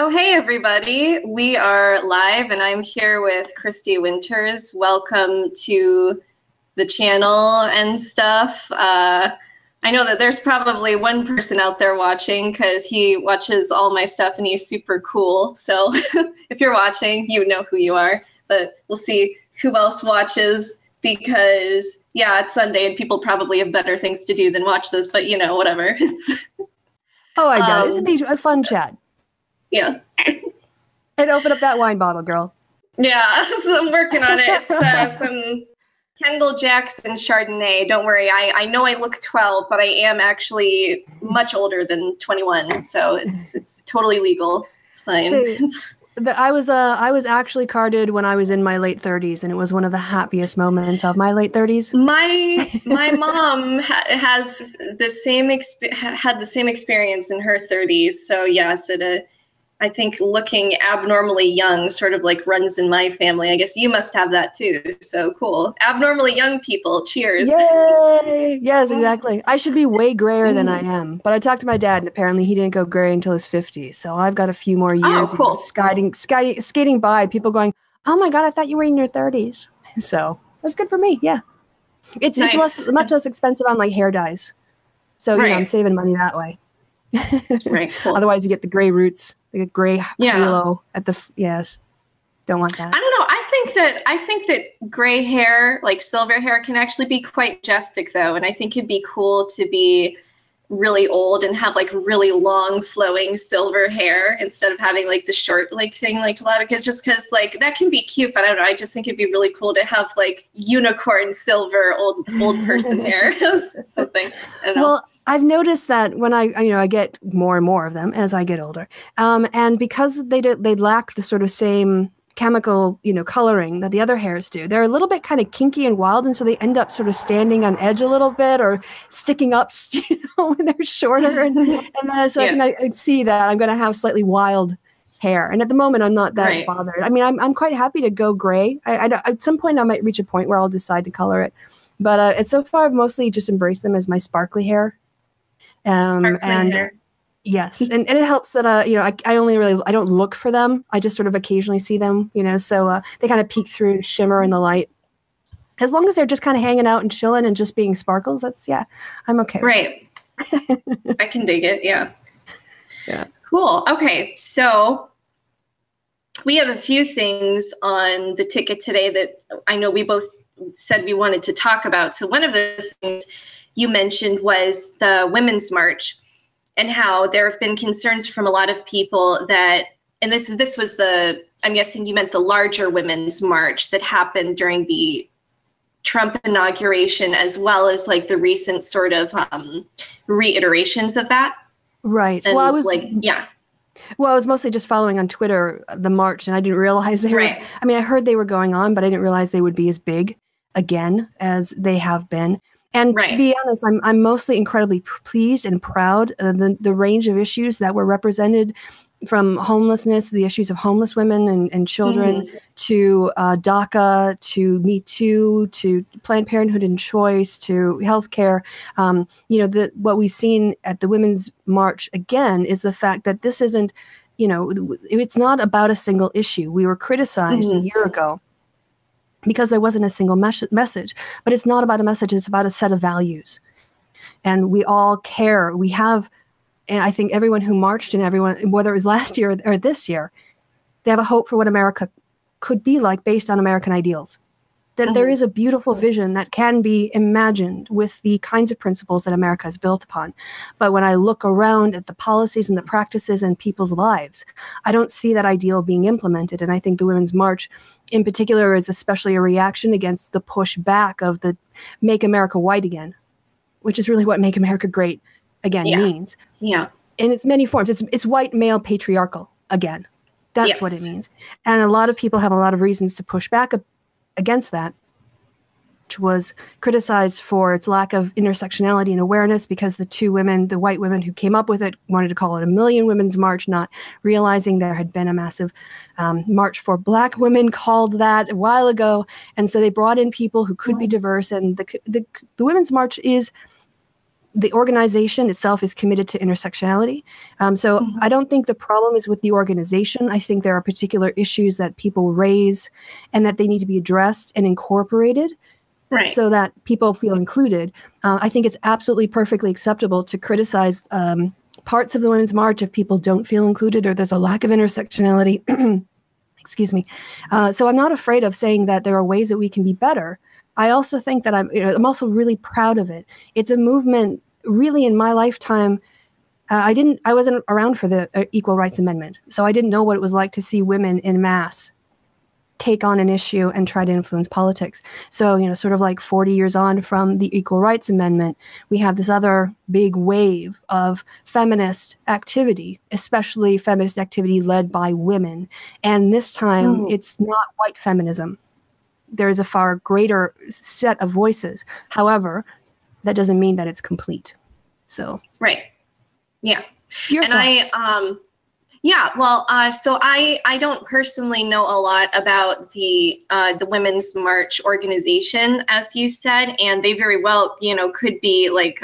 Oh, hey, everybody. We are live, and I'm here with Kristi Winters. Welcome to the channel and stuff. I know that there's probably one person out there watching because he watches all my stuff and he's super cool. So if you're watching, you know who you are. But we'll see who else watches because, yeah, it's Sunday and people probably have better things to do than watch this. But, you know, whatever. Oh, I know. This would be a fun chat. Yeah. And open up that wine bottle, girl. Yeah, so I'm working on it. It's some Kendall Jackson Chardonnay. Don't worry, I know I look 12, but I am actually much older than 21, so it's totally legal. It's fine. I was actually carded when I was in my late 30s, and it was one of the happiest moments of my late 30s. My mom has the same had the same experience in her 30s. So yes, I think looking abnormally young sort of like runs in my family. I guess you must have that too. So cool. Abnormally young people. Cheers. Yay! Yes, exactly. I should be way grayer than I am. But I talked to my dad, and apparently he didn't go gray until his 50s. So I've got a few more years of skating by, people going, oh my God, I thought you were in your 30s. So that's good for me. Yeah. It's nice. Much less expensive on like hair dyes. So you know, I'm saving money that way. Right. Cool. Otherwise you get the gray roots. Like a gray halo at the don't want that. I don't know. I think that gray hair, like silver hair, can actually be quite majestic though, and I think it'd be cool to be really old and have like really long flowing silver hair instead of having like the short like thing like a lot of kids, just because like that can be cute, but I don't know. I just think it'd be really cool to have like unicorn silver old person hair. Something. I don't know. Well, I've noticed that when I get more and more of them as I get older, and because they lack the sort of same chemical, coloring that the other hairs do. They're a little bit kind of kinky and wild, and so they end up sort of standing on edge a little bit or sticking up, when they're shorter. And then so I can see that I'm going to have slightly wild hair. And at the moment, I'm not that bothered. I mean, I'm quite happy to go gray. At some point, I might reach a point where I'll decide to color it. But so far, I've mostly just embraced them as my sparkly hair. Hair. Yes, and it helps that I don't look for them. I just sort of occasionally see them, so they kind of peek through shimmer in the light. As long as they're just kind of hanging out and chilling and just being sparkles, I'm okay. Right. I can dig it. Yeah. Yeah. Cool. Okay, so we have a few things on the ticket today that I know we both said we wanted to talk about. So one of the things you mentioned was the Women's March, and how there have been concerns from a lot of people that, and this was I'm guessing you meant the larger Women's March that happened during the Trump inauguration, as well as like the recent sort of reiterations of that. Right. And well, I was Well, I was mostly just following on Twitter the march, and I didn't realize they were. I mean, I heard they were going on, but I didn't realize they would be as big again as they have been. And to be honest, I'm mostly incredibly pleased and proud of the range of issues that were represented, from homelessness, the issues of homeless women and children, to DACA, to Me Too, to Planned Parenthood and Choice, to healthcare. What we've seen at the Women's March again is the fact that this isn't, it's not about a single issue. We were criticized a year ago because there wasn't a single message. But it's not about a message, it's about a set of values. And we all care. We have, and I think everyone who marched and everyone, whether it was last year or this year, they have a hope for what America could be like based on American ideals. That there is a beautiful vision that can be imagined with the kinds of principles that America is built upon. But when I look around at the policies and the practices and people's lives, I don't see that ideal being implemented. And I think the Women's March in particular is especially a reaction against the pushback of the Make America White Again, which is really what Make America Great Again means. Yeah. In its many forms. It's white male patriarchal again. That's what it means. And a lot of people have a lot of reasons to push back against that, which was criticized for its lack of intersectionality and awareness, because the white women who came up with it wanted to call it a Million Women's March, not realizing there had been a massive march for Black women called that a while ago. And so they brought in people who could be diverse. And the Women's March is the organization itself is committed to intersectionality. So I don't think the problem is with the organization. I think there are particular issues that people raise and that they need to be addressed and incorporated so that people feel included. I think it's absolutely perfectly acceptable to criticize parts of the Women's March if people don't feel included or there's a lack of intersectionality. Excuse me. So I'm not afraid of saying that there are ways that we can be better. I also think that I'm also really proud of it. It's a movement really in my lifetime. I wasn't around for the Equal Rights Amendment, so I didn't know what it was like to see women in mass take on an issue and try to influence politics. So, sort of like 40 years on from the Equal Rights Amendment, we have this other big wave of feminist activity, especially feminist activity led by women. And this time, it's not white feminism. There is a far greater set of voices. However, that doesn't mean that it's complete. So right, yeah. Your thoughts? So I don't personally know a lot about the Women's March organization, as you said, and they very well, could be like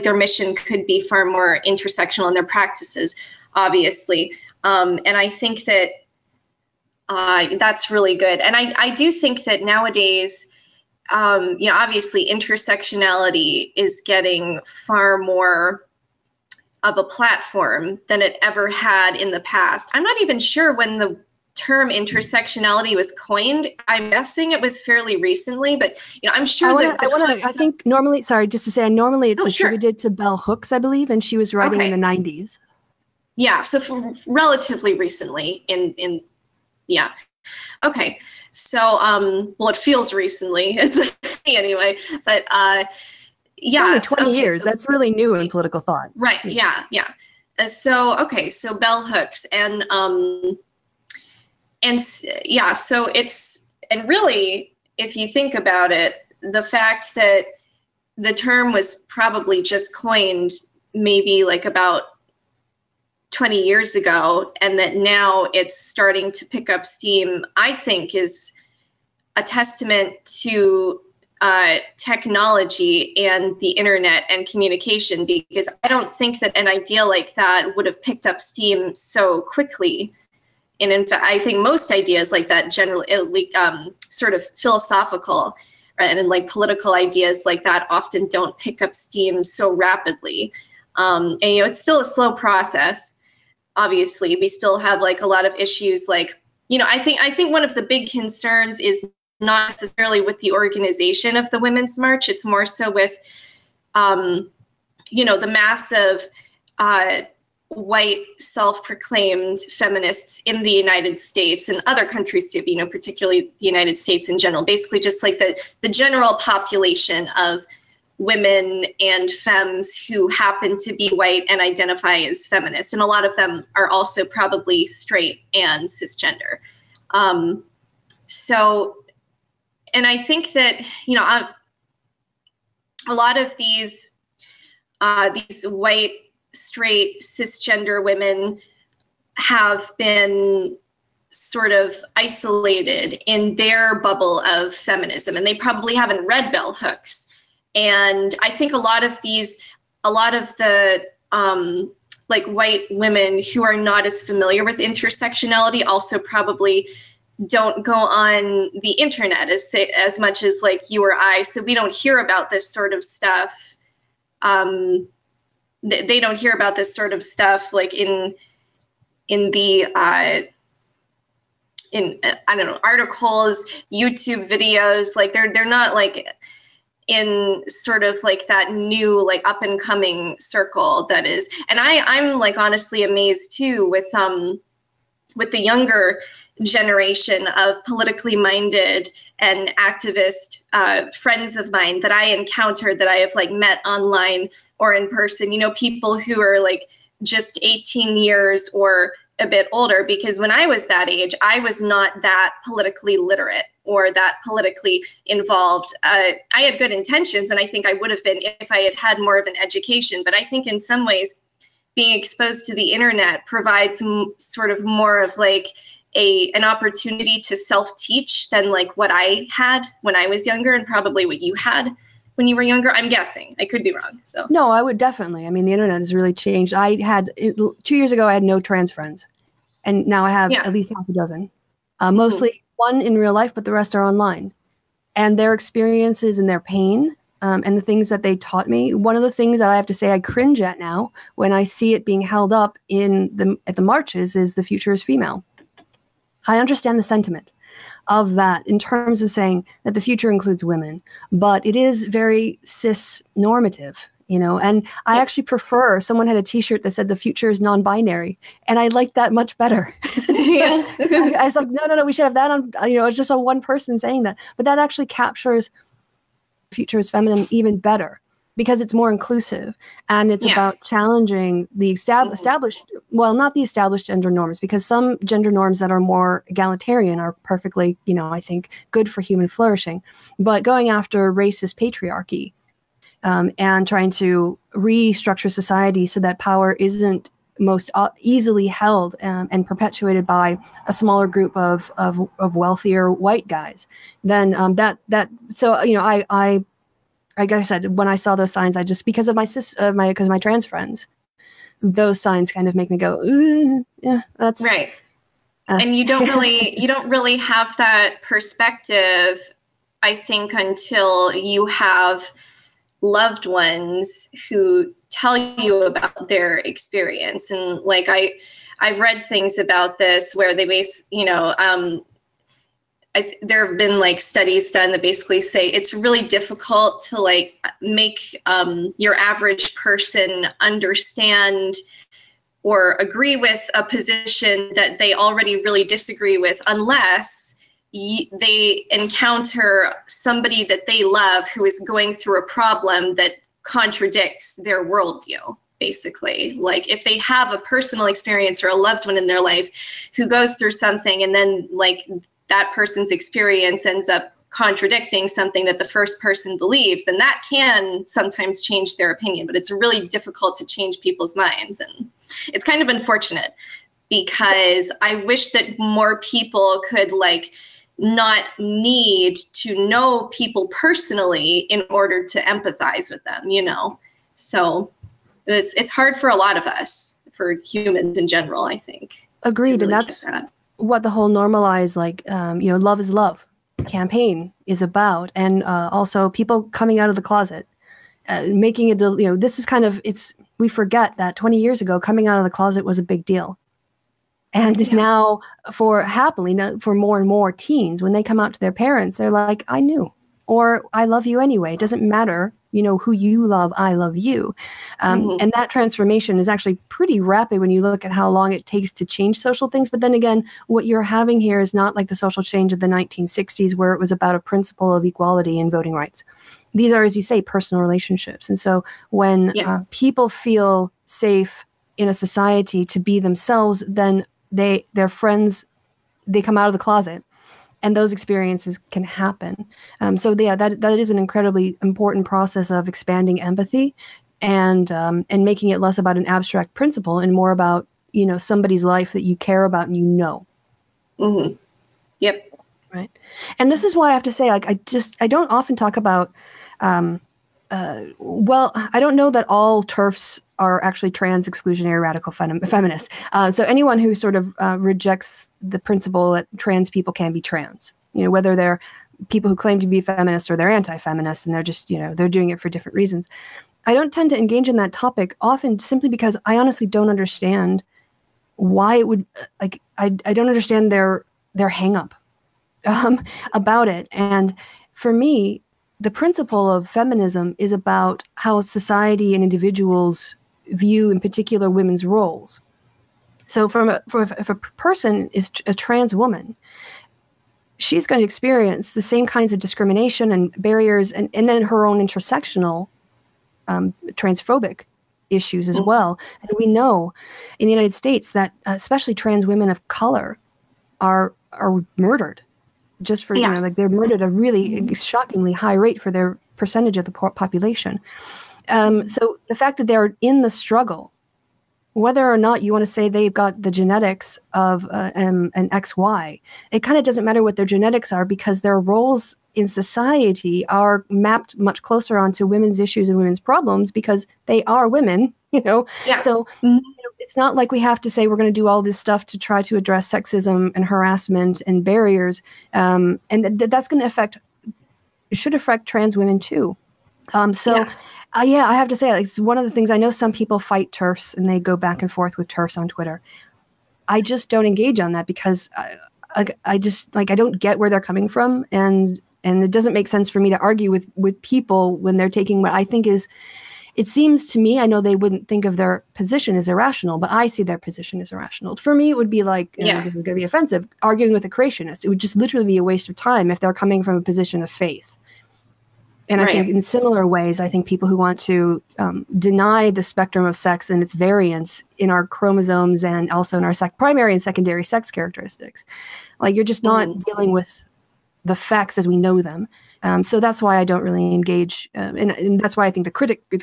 their mission could be far more intersectional in their practices, obviously, and I think that. That's really good. And I do think that nowadays, obviously intersectionality is getting far more of a platform than it ever had in the past. I'm not even sure when the term intersectionality was coined. I'm guessing it was fairly recently, but I'm sure I think normally, sorry, just to say, normally it's attributed to Bell Hooks, I believe, and she was writing in the 90s. Yeah, so relatively recently yeah. Okay. So, it feels recently. It's anyway, but yeah. It's only 20 years. So, that's really new in political thought. Right. Yeah. So bell hooks and so and really, if you think about it, the fact that the term was probably just coined maybe like about 20 years ago, and that now it's starting to pick up steam, I think is a testament to technology and the internet and communication, because I don't think that an idea like that would have picked up steam so quickly. And in fact, I think most ideas like that, generally sort of philosophical and like political ideas like that, often don't pick up steam so rapidly. And it's still a slow process. Obviously, we still have like a lot of issues. Like, I think one of the big concerns is not necessarily with the organization of the Women's March. It's more so with, the massive white self-proclaimed feminists in the United States and other countries too, particularly the United States in general, basically just like the general population of women and femmes who happen to be white and identify as feminists. And a lot of them are also probably straight and cisgender. And I think that, a lot of these white, straight, cisgender women have been sort of isolated in their bubble of feminism, and they probably haven't read bell hooks. And I think a lot of the like white women who are not as familiar with intersectionality also probably don't go on the internet as much as like you or I. So we don't hear about this sort of stuff. They don't hear about this sort of stuff like in I don't know, articles, YouTube videos. Like they're not like in sort of like that new, like up and coming circle that is. And I'm like honestly amazed too with the younger generation of politically minded and activist friends of mine that I encountered, that I have like met online or in person, people who are like just 18 years or a bit older, because when I was that age, I was not that politically literate or that politically involved. I had good intentions, and I think I would have been if I had had more of an education. But I think in some ways, being exposed to the internet provides sort of more of like an opportunity to self-teach than like what I had when I was younger, and probably what you had when you were younger? I'm guessing. I could be wrong. So no, I would definitely. I mean, the internet has really changed. 2 years ago, I had no trans friends, and now I have at least half a dozen. Mostly one in real life, but the rest are online. And their experiences and their pain and the things that they taught me. One of the things that I have to say I cringe at now when I see it being held up at the marches is the future is female. I understand the sentiment of that in terms of saying that the future includes women, but it is very cis normative, and I actually prefer, someone had a t-shirt that said the future is non-binary, and I like that much better. Yeah. I was like, no, we should have that on, it's just on one person saying that, but that actually captures future is feminine even better because it's more inclusive and it's about challenging the established, well, not the established gender norms, because some gender norms that are more egalitarian are perfectly, I think good for human flourishing, but going after racist patriarchy and trying to restructure society so that power isn't most easily held and perpetuated by a smaller group of wealthier white guys, then like I said, when I saw those signs, I just, because of my trans friends, those signs kind of make me go, yeah, that's right. And you don't really have that perspective, I think, until you have loved ones who tell you about their experience. And like I've read things about this where they there have been like studies done that basically say it's really difficult to like make your average person understand or agree with a position that they already really disagree with unless they encounter somebody that they love who is going through a problem that contradicts their worldview. Basically, like if they have a personal experience or a loved one in their life who goes through something and then like that person's experience ends up contradicting something that the first person believes, then that can sometimes change their opinion, but it's really difficult to change people's minds. And it's kind of unfortunate because I wish that more people could like not need to know people personally in order to empathize with them, So it's hard for a lot of us, for humans in general, I think. Agreed. Really, and that's what the whole normalize, like, love is love campaign is about. And also people coming out of the closet, making it, this is kind of, we forget that 20 years ago, coming out of the closet was a big deal. And now for more and more teens, when they come out to their parents, they're like, I knew, or I love you anyway. It doesn't matter, who you love, I love you. And that transformation is actually pretty rapid when you look at how long it takes to change social things. But then again, what you're having here is not like the social change of the 1960s, where it was about a principle of equality and voting rights. These are, as you say, personal relationships. And so when people feel safe in a society to be themselves, then their friends, they come out of the closet, and those experiences can happen. That is an incredibly important process of expanding empathy and making it less about an abstract principle and more about, somebody's life that you care about and Mm-hmm. Yep. Right. And this is why I have to say, like, I don't often talk about, I don't know that all TERFs are actually trans exclusionary radical feminists. So anyone who sort of rejects the principle that trans people can be trans, whether they're people who claim to be feminists or they're anti-feminists and they're just, they're doing it for different reasons. I don't tend to engage in that topic often simply because I honestly don't understand why it would, like, I don't understand their hang up about it. And for me, the principle of feminism is about how society and individuals view, in particular, women's roles. So if a person is a trans woman, she's going to experience the same kinds of discrimination and barriers and then her own intersectional transphobic issues as well. And we know in the United States that especially trans women of color are murdered just for, they're murdered at a really shockingly high rate for their percentage of the population. So the fact that they're in the struggle, whether or not you want to say they've got the genetics of an XY, it kind of doesn't matter what their genetics are because their roles in society are mapped much closer onto women's issues and women's problems because they are women, Yeah. So it's not like we have to say we're going to do all this stuff to try to address sexism and harassment and barriers. And that's going to should affect trans women too. I have to say, it's one of the things. I know some people fight TERFs and they go back and forth with TERFs on Twitter. I just don't engage on that because I just I don't get where they're coming from, and it doesn't make sense for me to argue with people when they're taking what I think is. It seems to me, I know they wouldn't think of their position as irrational, but I see their position as irrational. For me, it would be like, this is going to be offensive, arguing with a creationist. It would just literally be a waste of time if they're coming from a position of faith. And I think in similar ways, I think people who want to deny the spectrum of sex and its variance in our chromosomes and also in our primary and secondary sex characteristics, like you're just not dealing with the facts as we know them. So that's why I don't really engage. And that's why I think the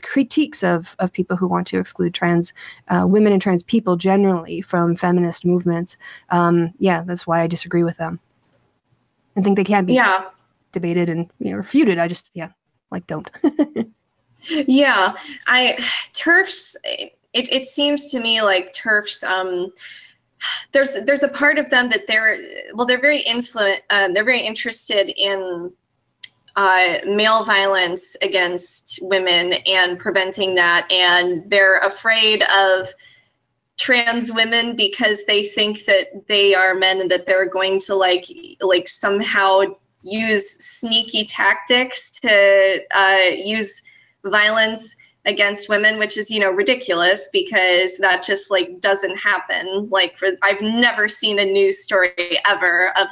critiques of people who want to exclude trans women and trans people generally from feminist movements, that's why I disagree with them. I think they can be debated and refuted. I just don't. TERFs. It seems to me like TERFs. There's a part of them that they're very they're very interested in male violence against women and preventing that, and they're afraid of trans women because they think that they are men and that they're going to like somehow use sneaky tactics to use violence against women, which is ridiculous because that just doesn't happen. I've never seen a news story ever of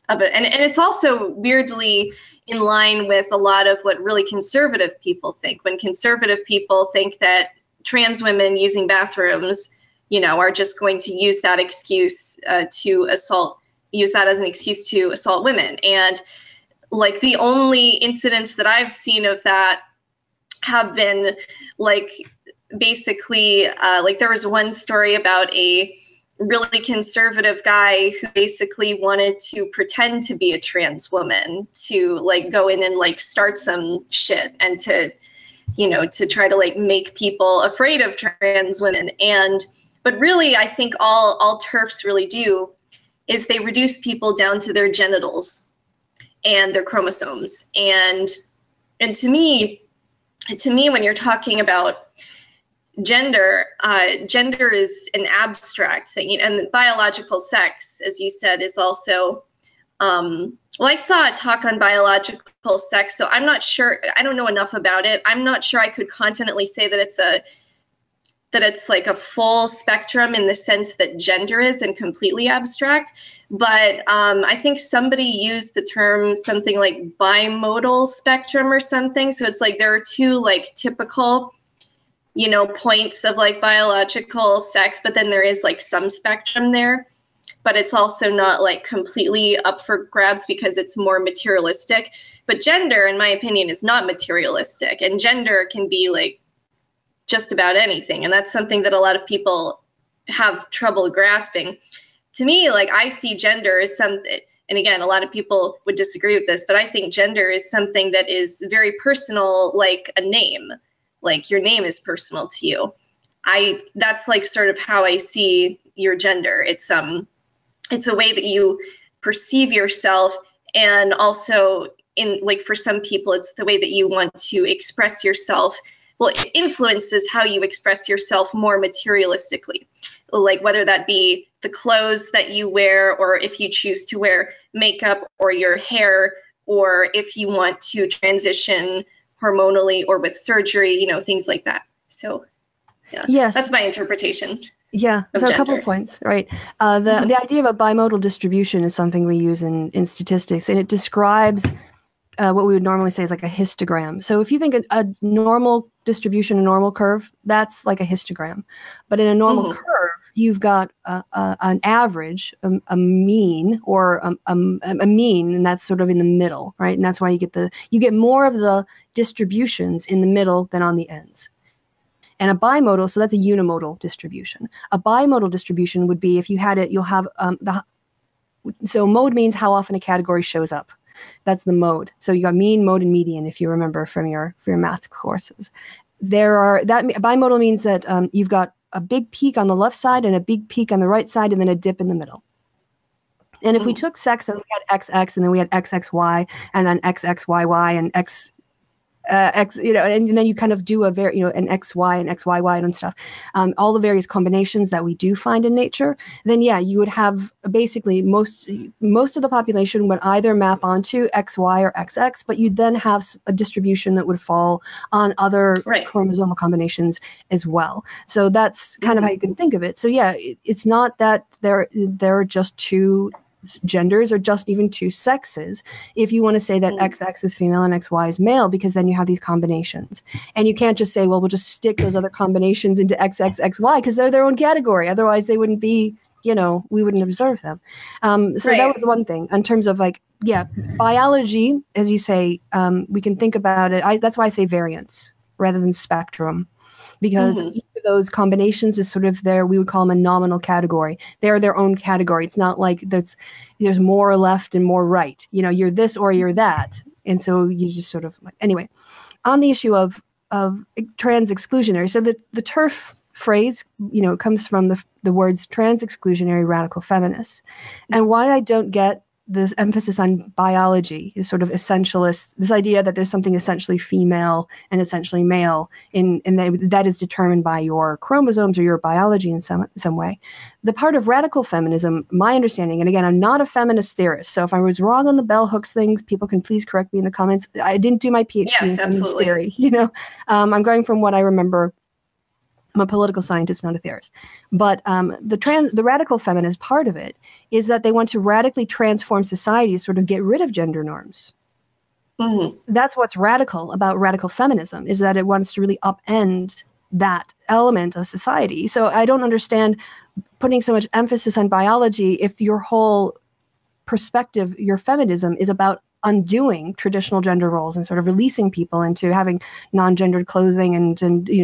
and it's also weirdly in line with a lot of what really conservative people think. When conservative people think that trans women using bathrooms, are just going to use that excuse use that as an excuse to assault women. And the only incidents that I've seen of that have been basically there was one story about a really conservative guy who basically wanted to pretend to be a trans woman to go in and start some shit and to try to make people afraid of trans women. But really, I think all TERFs really do is they reduce people down to their genitals and their chromosomes. And to me, when you're talking about gender is an abstract thing, and biological sex, as you said, is also, I saw a talk on biological sex, so I'm not sure, I don't know enough about it. I'm not sure I could confidently say that it's a full spectrum in the sense that gender is and completely abstract. But I think somebody used the term something like bimodal spectrum or something. So it's there are two typical, points of biological sex, but then there is some spectrum there. But it's also not completely up for grabs because it's more materialistic. But gender, in my opinion, is not materialistic. And gender can be just about anything. And that's something that a lot of people have trouble grasping. To me, I see gender as something, and again, a lot of people would disagree with this, but I think gender is something that is very personal, like a name. Your name is personal to you. That's sort of how I see your gender. It's a way that you perceive yourself, and also for some people, it's the way that you want to express yourself. Well, it influences how you express yourself more materialistically, whether that be the clothes that you wear, or if you choose to wear makeup or your hair, or if you want to transition hormonally or with surgery, things like that. So, yes, that's my interpretation. Yeah, so a couple of points, right? The idea of a bimodal distribution is something we use in statistics, and it describes what we would normally say is a histogram. So if you think a normal distribution, a normal curve, that's like a histogram. But in a normal curve, you've got an average, a mean, or a mean, and that's sort of in the middle, right? And that's why you get more of the distributions in the middle than on the ends. And a bimodal, so that's a unimodal distribution. A bimodal distribution would be, if you had it, you'll have so mode means how often a category shows up. That's the mode. So you got mean, mode, and median, if you remember from your math courses. Bimodal means that you've got a big peak on the left side and a big peak on the right side, and then a dip in the middle. And if we took sex and we had XX, and then we had XXY, and then XXYY, and X, and then you kind of do an XY and XYY and stuff, all the various combinations that we do find in nature, then yeah, you would have basically most of the population would either map onto XY or XX, but you'd then have a distribution that would fall on other chromosomal combinations as well. So that's kind of how you can think of it. So yeah, it's not that there are just two genders or just even two sexes if you want to say that XX is female and XY is male, because then you have these combinations, and you can't just say, well, we'll just stick those other combinations into XXXY because they're their own category, otherwise they wouldn't be, we wouldn't observe them. So that was one thing in terms of biology, as you say. We can think about it, that's why I say variance rather than spectrum, because each of those combinations is sort of we would call them a nominal category. They're their own category. It's not like there's more left and more right. You're this or you're that. And so you just sort of, anyway, on the issue of trans exclusionary. So the TERF phrase, comes from the words trans exclusionary radical feminists. And why I don't get this emphasis on biology is sort of essentialist, this idea that there's something essentially female and essentially male, and that is determined by your chromosomes or your biology in some way. The part of radical feminism, my understanding, and again, I'm not a feminist theorist, so if I was wrong on the bell hooks things, people can please correct me in the comments. I didn't do my PhD in feminist theory. I'm going from what I remember. I'm a political scientist, not a theorist. But the radical feminist part of it is that they want to radically transform society to sort of get rid of gender norms. That's what's radical about radical feminism, is that it wants to really upend that element of society. So I don't understand putting so much emphasis on biology if your whole perspective, your feminism, is about undoing traditional gender roles and sort of releasing people into having non-gendered clothing and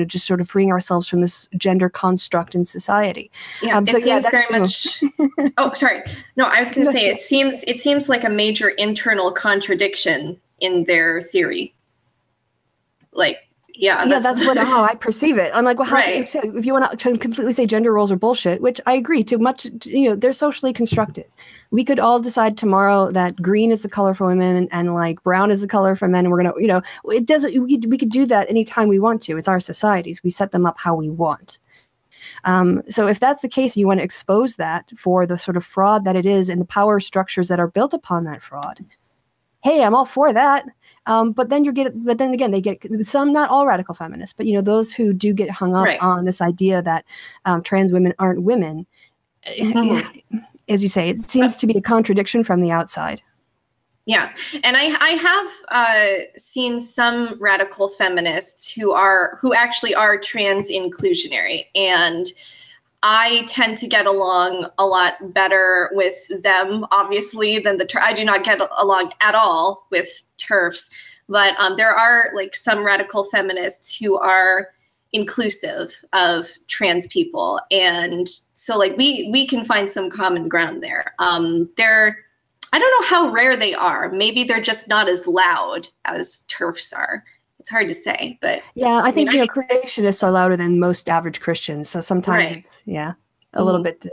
just sort of freeing ourselves from this gender construct in society. Yeah, it seems very much. Oh, sorry. No, I was going to say it seems like a major internal contradiction in their theory. That's how I perceive it. I'm like, well, if you want to completely say gender roles are bullshit, which I agree to much, they're socially constructed. We could all decide tomorrow that green is the color for women and brown is the color for men. And we're going to, it doesn't, we could do that anytime we want to. It's our societies. We set them up how we want. So if that's the case, you want to expose that for the sort of fraud that it is and the power structures that are built upon that fraud. Hey, I'm all for that. But then again, they get some, not all radical feminists, but those who do get hung up on this idea that trans women aren't women. As you say, it seems to be a contradiction from the outside. Yeah, and I have seen some radical feminists who actually are trans inclusionary, and I tend to get along a lot better with them, obviously, than I do not get along at all with TERFs. But there are some radical feminists who are inclusive of trans people, and so we can find some common ground there. I don't know how rare they are. Maybe they're just not as loud as TERFs are. It's hard to say, but yeah, I think creationists are louder than most average Christians, so sometimes it's a little bit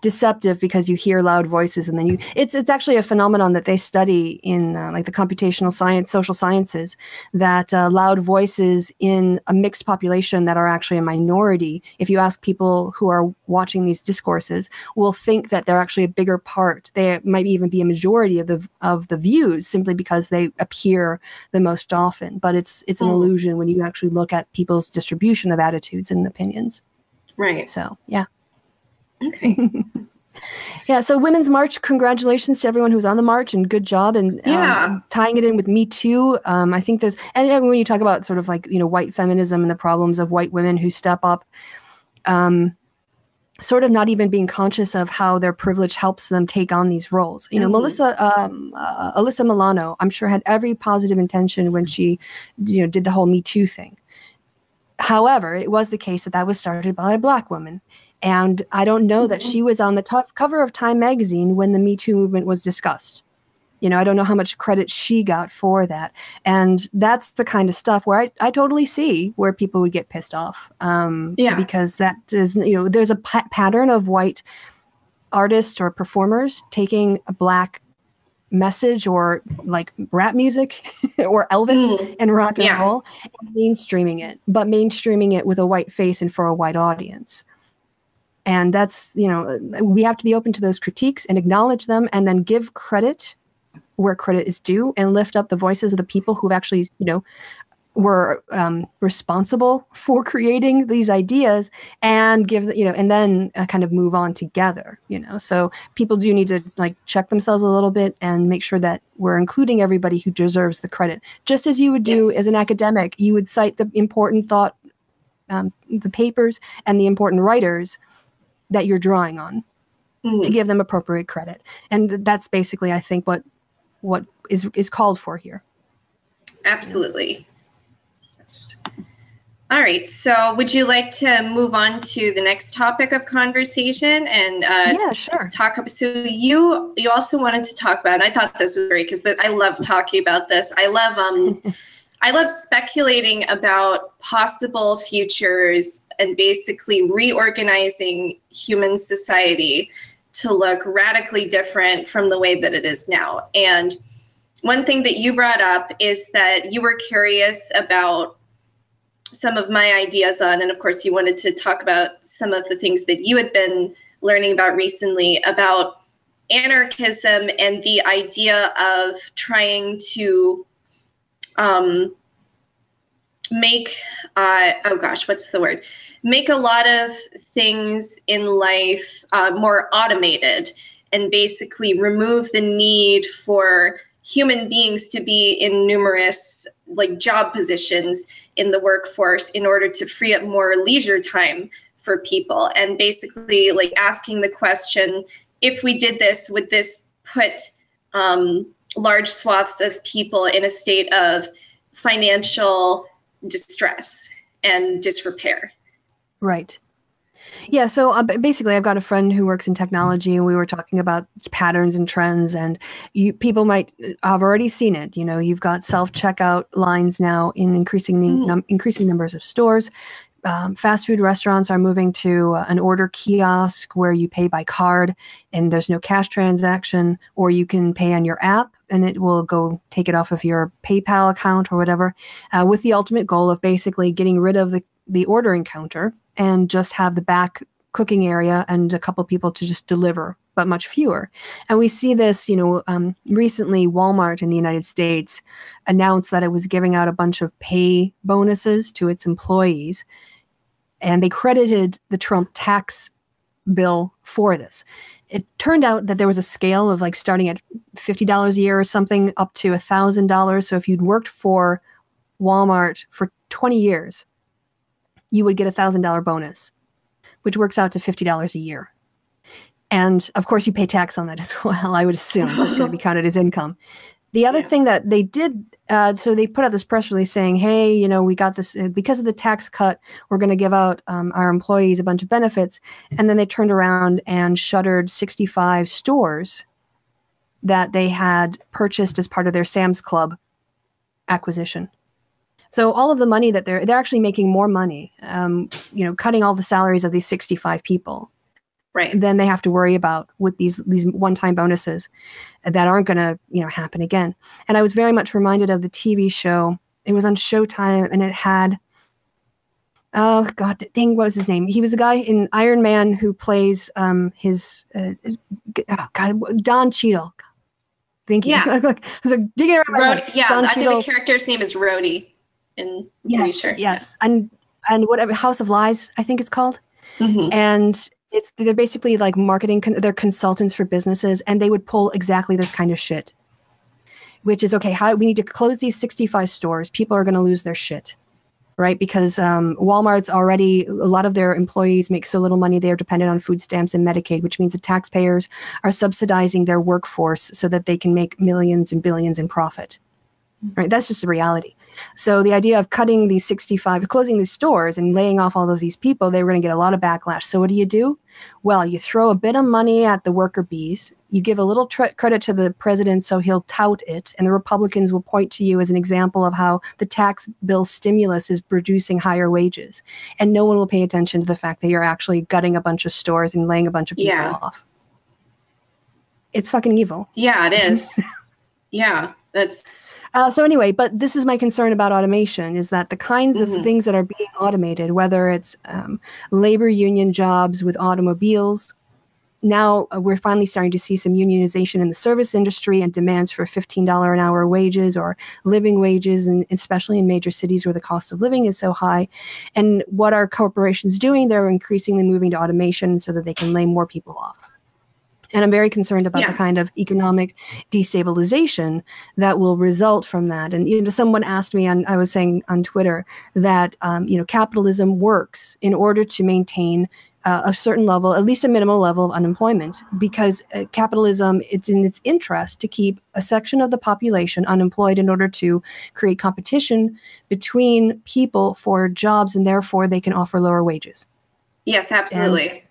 deceptive, because you hear loud voices and then it's actually a phenomenon that they study in the computational science, social sciences, that loud voices in a mixed population that are actually a minority, if you ask people who are watching these discourses, will think that they're actually a bigger part. They might even be a majority of the views, simply because they appear the most often. But it's an illusion when you actually look at people's distribution of attitudes and opinions. Right. So, yeah. Okay. Yeah. So Women's March, congratulations to everyone who's on the march, and good job. And tying it in with Me Too. I think there's, and when you talk about sort of white feminism and the problems of white women who step up, sort of not even being conscious of how their privilege helps them take on these roles. Alyssa Milano, I'm sure, had every positive intention when she, did the whole Me Too thing. However, it was the case that was started by a Black woman. And I don't know that she was on the cover of Time magazine when the Me Too movement was discussed. I don't know how much credit she got for that. And that's the kind of stuff where I totally see where people would get pissed off. Because that is, there's a pattern of white artists or performers taking a black message or like rap music or Elvis and rock and roll and mainstreaming it with a white face and for a white audience. And that's, we have to be open to those critiques and acknowledge them and then give credit where credit is due and lift up the voices of the people who've actually, were responsible for creating these ideas and give, and then kind of move on together, So people do need to like check themselves a little bit and make sure that we're including everybody who deserves the credit. Just as you would do as an academic, you would cite the important thought, the papers and the important writers that you're drawing on to give them appropriate credit. And that's basically, I think, what is called for here. Absolutely. Yes. All right. So would you like to move on to the next topic of conversation and sure. talk about, so you also wanted to talk about, and I thought this was great because I love talking about this. I love speculating about possible futures and basically reorganizing human society to look radically different from the way that it is now. And one thing that you brought up is that you were curious about some of my ideas on, and of course you wanted to talk about some of the things that you had been learning about recently about anarchism and the idea of trying to make a lot of things in life more automated and basically remove the need for human beings to be in numerous like job positions in the workforce in order to free up more leisure time for people, and basically like asking the question, if we did this, would this put large swaths of people in a state of financial distress and disrepair? Right. Yeah. So basically, I've got a friend who works in technology, and we were talking about patterns and trends, and people might have already seen it. You've got self-checkout lines now in increasing numbers of stores. Fast food restaurants are moving to an order kiosk where you pay by card and there's no cash transaction, or you can pay on your app and it will go take it off of your PayPal account or whatever, with the ultimate goal of basically getting rid of the ordering counter and just have the back cooking area and a couple people to just deliver, but much fewer. And we see this, recently Walmart in the United States announced that it was giving out a bunch of pay bonuses to its employees, and they credited the Trump tax bill for this. It turned out that there was a scale of like starting at $50 a year or something up to $1,000. So if you'd worked for Walmart for 20 years, you would get a $1,000 bonus, which works out to $50 a year. And of course, you pay tax on that as well. I would assume it's going to be counted as income. The other thing that they did, so they put out this press release saying, hey, we got this, because of the tax cut, we're going to give out our employees a bunch of benefits. And then they turned around and shuttered 65 stores that they had purchased as part of their Sam's Club acquisition. So all of the money that they're actually making more money, cutting all the salaries of these 65 people. Right. Then they have to worry about with these one-time bonuses that aren't going to, happen again. And I was very much reminded of the TV show. It was on Showtime, and it had, oh God, dang, what was his name? He was the guy in Iron Man who plays Don Cheadle. Thank you. Yeah. I was like, digging around my head. Don I Cheadle. think the character's name is Rhodey. Yes. And whatever, House of Lies, I think it's called. Mm-hmm. And they're basically like marketing, they're consultants for businesses, and they would pull exactly this kind of shit, which is, okay, we need to close these 65 stores. People are going to lose their shit, right? Because Walmart's already, a lot of their employees make so little money, they're dependent on food stamps and Medicaid, which means the taxpayers are subsidizing their workforce so that they can make millions and billions in profit, right? That's just the reality. So the idea of cutting these 65, closing these stores and laying off all of these people, they were going to get a lot of backlash. So what do? Well, you throw a bit of money at the worker bees. You give a little credit to the president so he'll tout it, and the Republicans will point to you as an example of how the tax bill stimulus is producing higher wages. And no one will pay attention to the fact that you're actually gutting a bunch of stores and laying a bunch of people off. It's fucking evil. Yeah, it is. Yeah, that's... So anyway, but this is my concern about automation, is that the kinds of things that are being automated, whether it's labor union jobs with automobiles, now we're finally starting to see some unionization in the service industry and demands for $15 an hour wages or living wages, and especially in major cities where the cost of living is so high. And what are corporations doing? They're increasingly moving to automation so that they can lay more people off. And I'm very concerned about the kind of economic destabilization that will result from that. And, someone asked me, I was saying on Twitter that, capitalism works in order to maintain a certain level, at least a minimal level of unemployment, because capitalism, it's in its interest to keep a section of the population unemployed in order to create competition between people for jobs, and therefore they can offer lower wages. Yes, absolutely.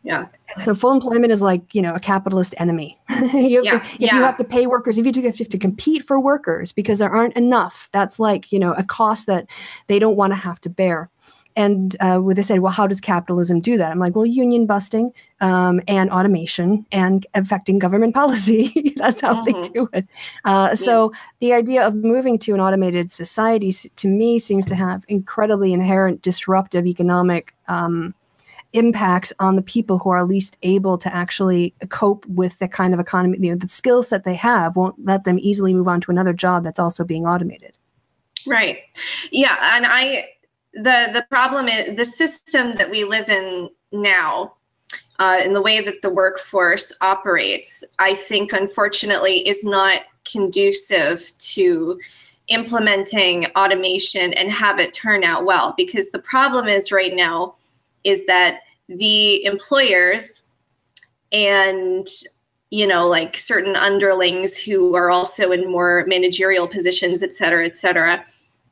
So full employment is like, a capitalist enemy. You have to pay workers, if you have to compete for workers because there aren't enough, that's like, a cost that they don't want to have to bear. And they said, well, how does capitalism do that? I'm like, well, union busting and automation and affecting government policy. That's how they do it. So the idea of moving to an automated society, to me, seems to have incredibly inherent disruptive economic impacts on the people who are least able to actually cope with the kind of economy. The skill set they have won't let them easily move on to another job that's also being automated. Right. Yeah. And the problem is the system that we live in now, and the way that the workforce operates, I think, unfortunately, is not conducive to implementing automation and have it turn out well. Because the problem is right now is that the employers and, like certain underlings who are also in more managerial positions, et cetera,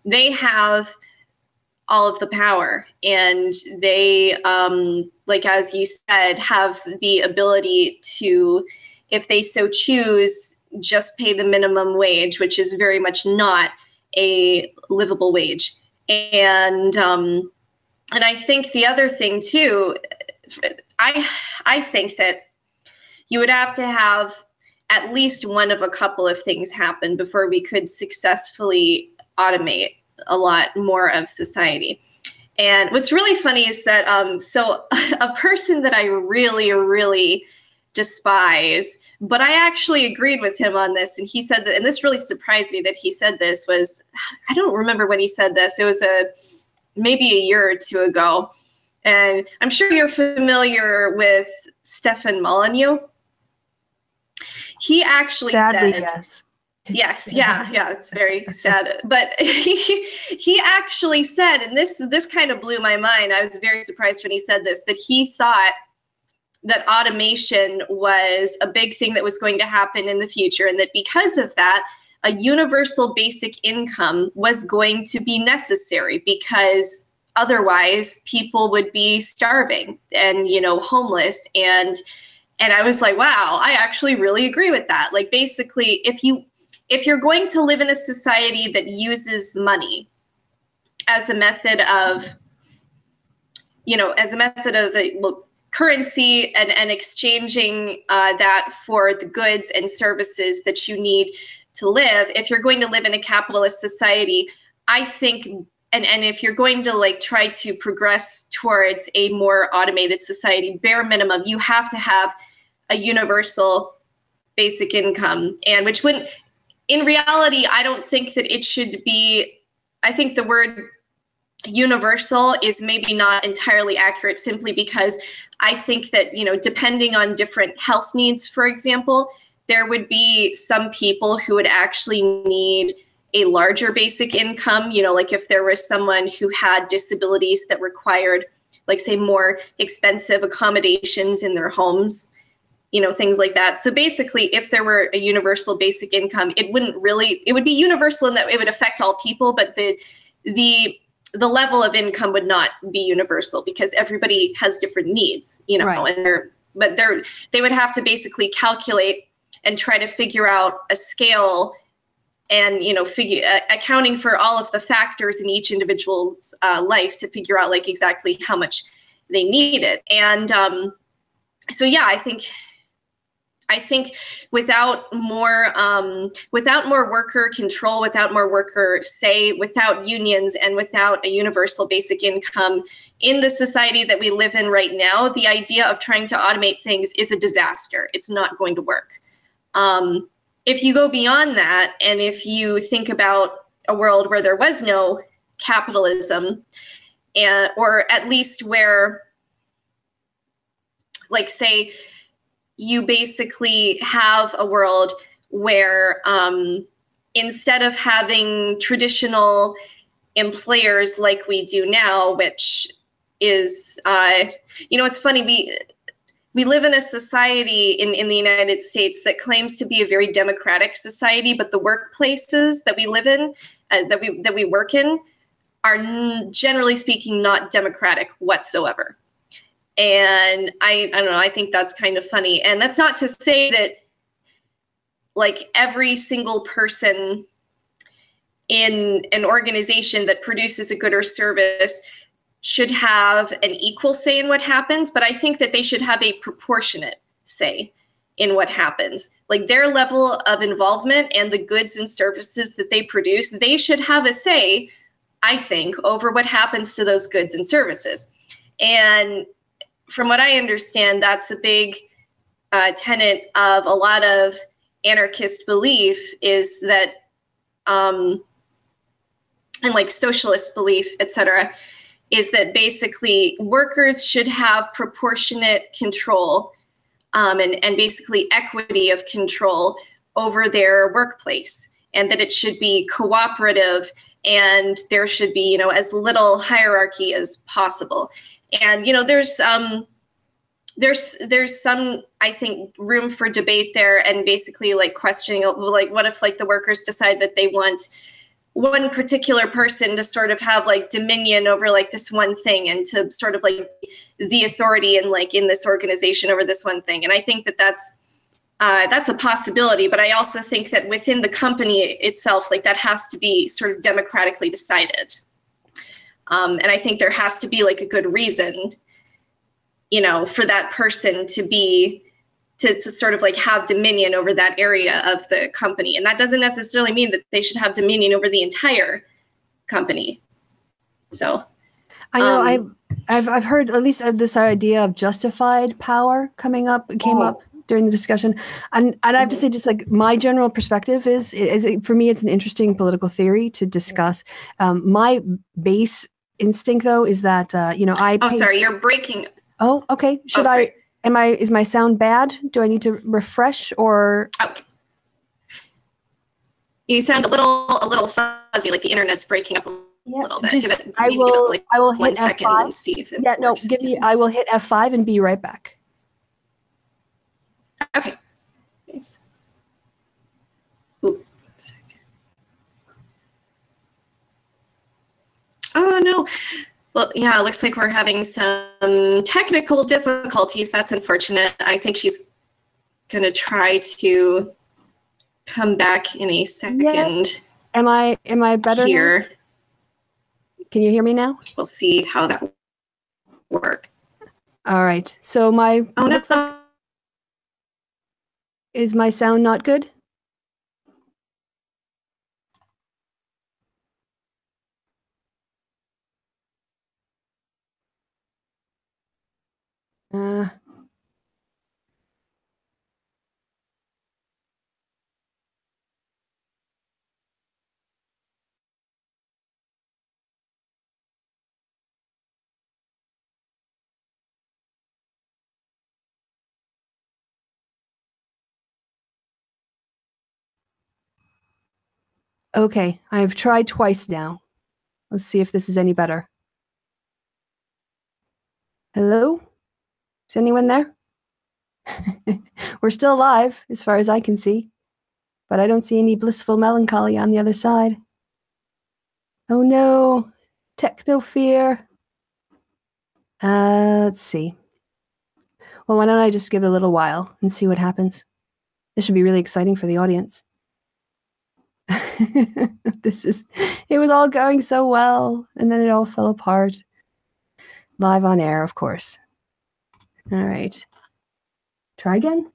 they have all of the power, and they, like, as you said, have the ability to, if they so choose, just pay the minimum wage, which is very much not a livable wage. And I think the other thing too, I think that you would have to have at least one of a couple of things happen before we could successfully automate a lot more of society. And what's really funny is that, so a person that I really, really despise, but I actually agreed with him on this. And he said that, and this really surprised me that he said this, was, I don't remember when he said this. It was maybe a year or two ago. And I'm sure you're familiar with Stefan Molyneux. He actually Sadly, said, yes, yeah, it's very sad. But he actually said, and this kind of blew my mind. I was very surprised when he said this, that he thought that automation was a big thing that was going to happen in the future, and that because of that, a universal basic income was going to be necessary, because otherwise people would be starving and, homeless. And I was like, wow, I actually really agree with that. Like, basically, if you're going to live in a society that uses money as a method of, currency and exchanging that for the goods and services that you need to live, if you're going to live in a capitalist society, I think, and if you're going to try to progress towards a more automated society, bare minimum, you have to have a universal basic income, and which wouldn't, in reality, I don't think that it should be, I think the word universal is maybe not entirely accurate, simply because I think that, depending on different health needs, for example, there would be some people who would actually need a larger basic income, like if there was someone who had disabilities that required, say, more expensive accommodations in their homes, things like that. So basically, if there were a universal basic income, it would be universal in that it would affect all people, but the level of income would not be universal because everybody has different needs, right. and they would have to basically calculate and try to figure out a scale and, accounting for all of the factors in each individual's life to figure out like exactly how much they needed. And so, yeah, I think without more worker control, without more worker say, without unions, and without a universal basic income in the society that we live in right now, the idea of trying to automate things is a disaster. It's not going to work. If you go beyond that, and if you think about a world where there was no capitalism, or at least where, like, say, you basically have a world where instead of having traditional employers like we do now, which is, it's funny, we live in a society in the United States that claims to be a very democratic society, but the workplaces that we live in, that we work in, are generally speaking not democratic whatsoever. And I don't know, I think that's kind of funny. And that's not to say that like every single person in an organization that produces a good or service should have an equal say in what happens, but I think that they should have a proportionate say in what happens. Like their level of involvement and the goods and services that they produce, they should have a say, I think, over what happens to those goods and services. And from what I understand, that's a big tenet of a lot of anarchist belief, is that, and like socialist belief, etc., is that basically workers should have proportionate control and basically equity of control over their workplace, and that it should be cooperative, and there should be, as little hierarchy as possible. And, there's some, I think, room for debate there, and basically like questioning, like, what if like the workers decide that they want one particular person to sort of have like dominion over like this one thing, and to sort of like the authority and like in this organization over this one thing. And I think that that's a possibility, but I also think that within the company itself, like that has to be sort of democratically decided. And I think there has to be like a good reason, for that person to sort of like have dominion over that area of the company. And that doesn't necessarily mean that they should have dominion over the entire company. So I know I've heard at least this idea of justified power came up during the discussion. And I have to say, just like my general perspective is for me, it's an interesting political theory to discuss. My base instinct though is that, sorry, you're breaking. Oh, okay. Is my sound bad? Do I need to refresh or? Okay. You sound a little fuzzy, like the internet's breaking up a little bit. I will hit 1 second F5 and see if it works. I will hit F5 and be right back. Okay. Nice. Ooh. Oh no. Well, yeah, it looks like we're having some technical difficulties. That's unfortunate. I think she's going to try to come back in a second. Yeah. Am I better here? Now? Can you hear me now? We'll see how that works. All right. So is my sound not good? Okay, I've tried twice now. Let's see if this is any better. Hello? Is anyone there? We're still alive, as far as I can see. But I don't see any blissful melancholy on the other side. Oh no, techno fear. Let's see. Well, why don't I just give it a little while and see what happens? This should be really exciting for the audience. It was all going so well, and then it all fell apart. Live on air, of course. All right. Try again.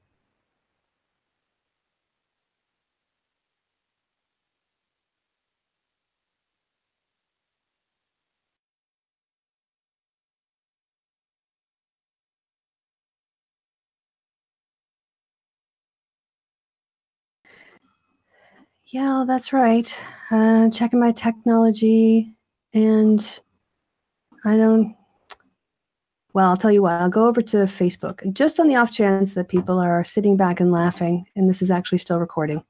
Yeah, that's right. Checking my technology, and well, I'll tell you what, I'll go over to Facebook, just on the off chance that people are sitting back and laughing, and this is actually still recording.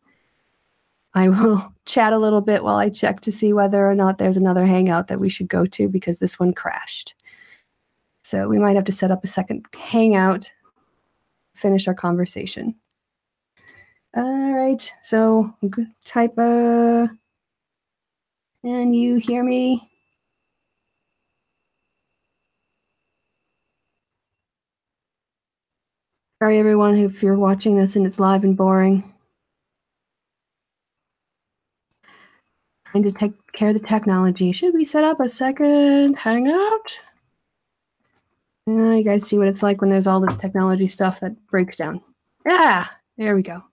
I will chat a little bit while I check to see whether or not there's another hangout that we should go to, because this one crashed. So we might have to set up a second hangout, finish our conversation. All right, so type and you hear me? Sorry, everyone, if you're watching this and it's live and boring. Trying to take care of the technology. Should we set up a second hangout? You guys see what it's like when there's all this technology stuff that breaks down. Yeah, there we go.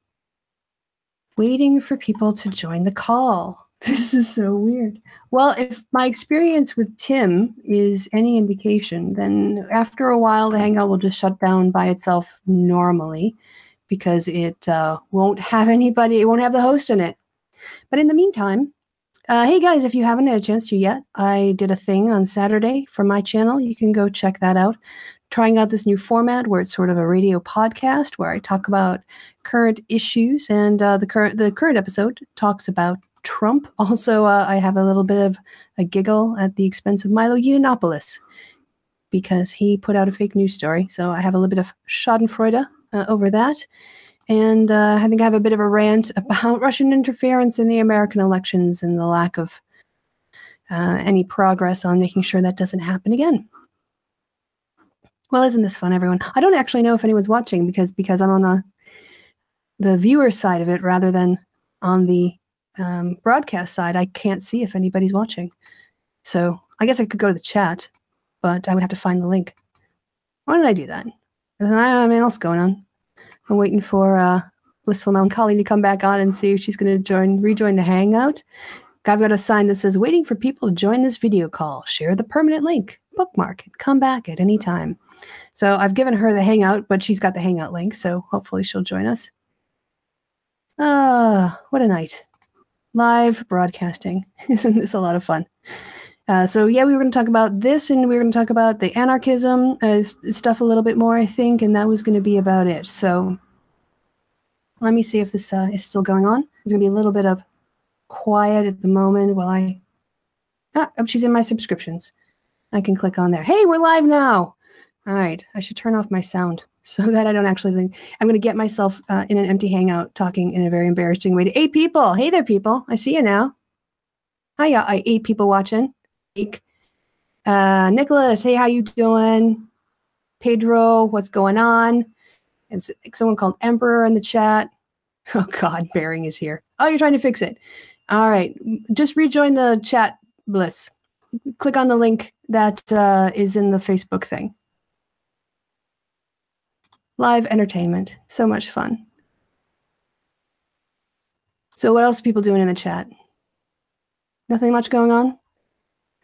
Waiting for people to join the call. This is so weird. Well, if my experience with Tim is any indication, then after a while, the Hangout will just shut down by itself normally, because it won't have anybody, it won't have the host in it. But in the meantime, hey guys, if you haven't had a chance to yet, I did a thing on Saturday for my channel. You can go check that out. Trying out this new format where it's sort of a radio podcast where I talk about current issues, and the current episode talks about Trump. Also, I have a little bit of a giggle at the expense of Milo Yiannopoulos because he put out a fake news story. So I have a little bit of schadenfreude over that. And I think I have a bit of a rant about Russian interference in the American elections and the lack of any progress on making sure that doesn't happen again. Well, isn't this fun, everyone? I don't actually know if anyone's watching because I'm on the viewer side of it rather than on the broadcast side. I can't see if anybody's watching. So I guess I could go to the chat, but I would have to find the link. Why did I do that? There's nothing else going on. I'm waiting for Blissful Melancholy to come back on and see if she's going to rejoin the Hangout. I've got a sign that says, waiting for people to join this video call. Share the permanent link. Bookmark it. Come back at any time. So I've given her the Hangout, but she's got the Hangout link, so hopefully she'll join us. What a night. Live broadcasting. Isn't this a lot of fun? So yeah, we were going to talk about this, and we were going to talk about the anarchism stuff a little bit more, I think, and that was going to be about it. So let me see if this is still going on. There's going to be a little bit of quiet at the moment while she's in my subscriptions. I can click on there. Hey, we're live now. All right, I should turn off my sound so that I don't actually think. I'm going to get myself in an empty hangout talking in a very embarrassing way to 8 people. Hey there, people. I see you now. Hiya, 8 people watching. Nicholas, hey, how you doing? Pedro, what's going on? And someone called Emperor in the chat. Oh, God, Bearing is here. Oh, you're trying to fix it. All right, just rejoin the chat, Bliss. Click on the link that is in the Facebook thing. Live entertainment. So much fun. So what else are people doing in the chat? Nothing much going on?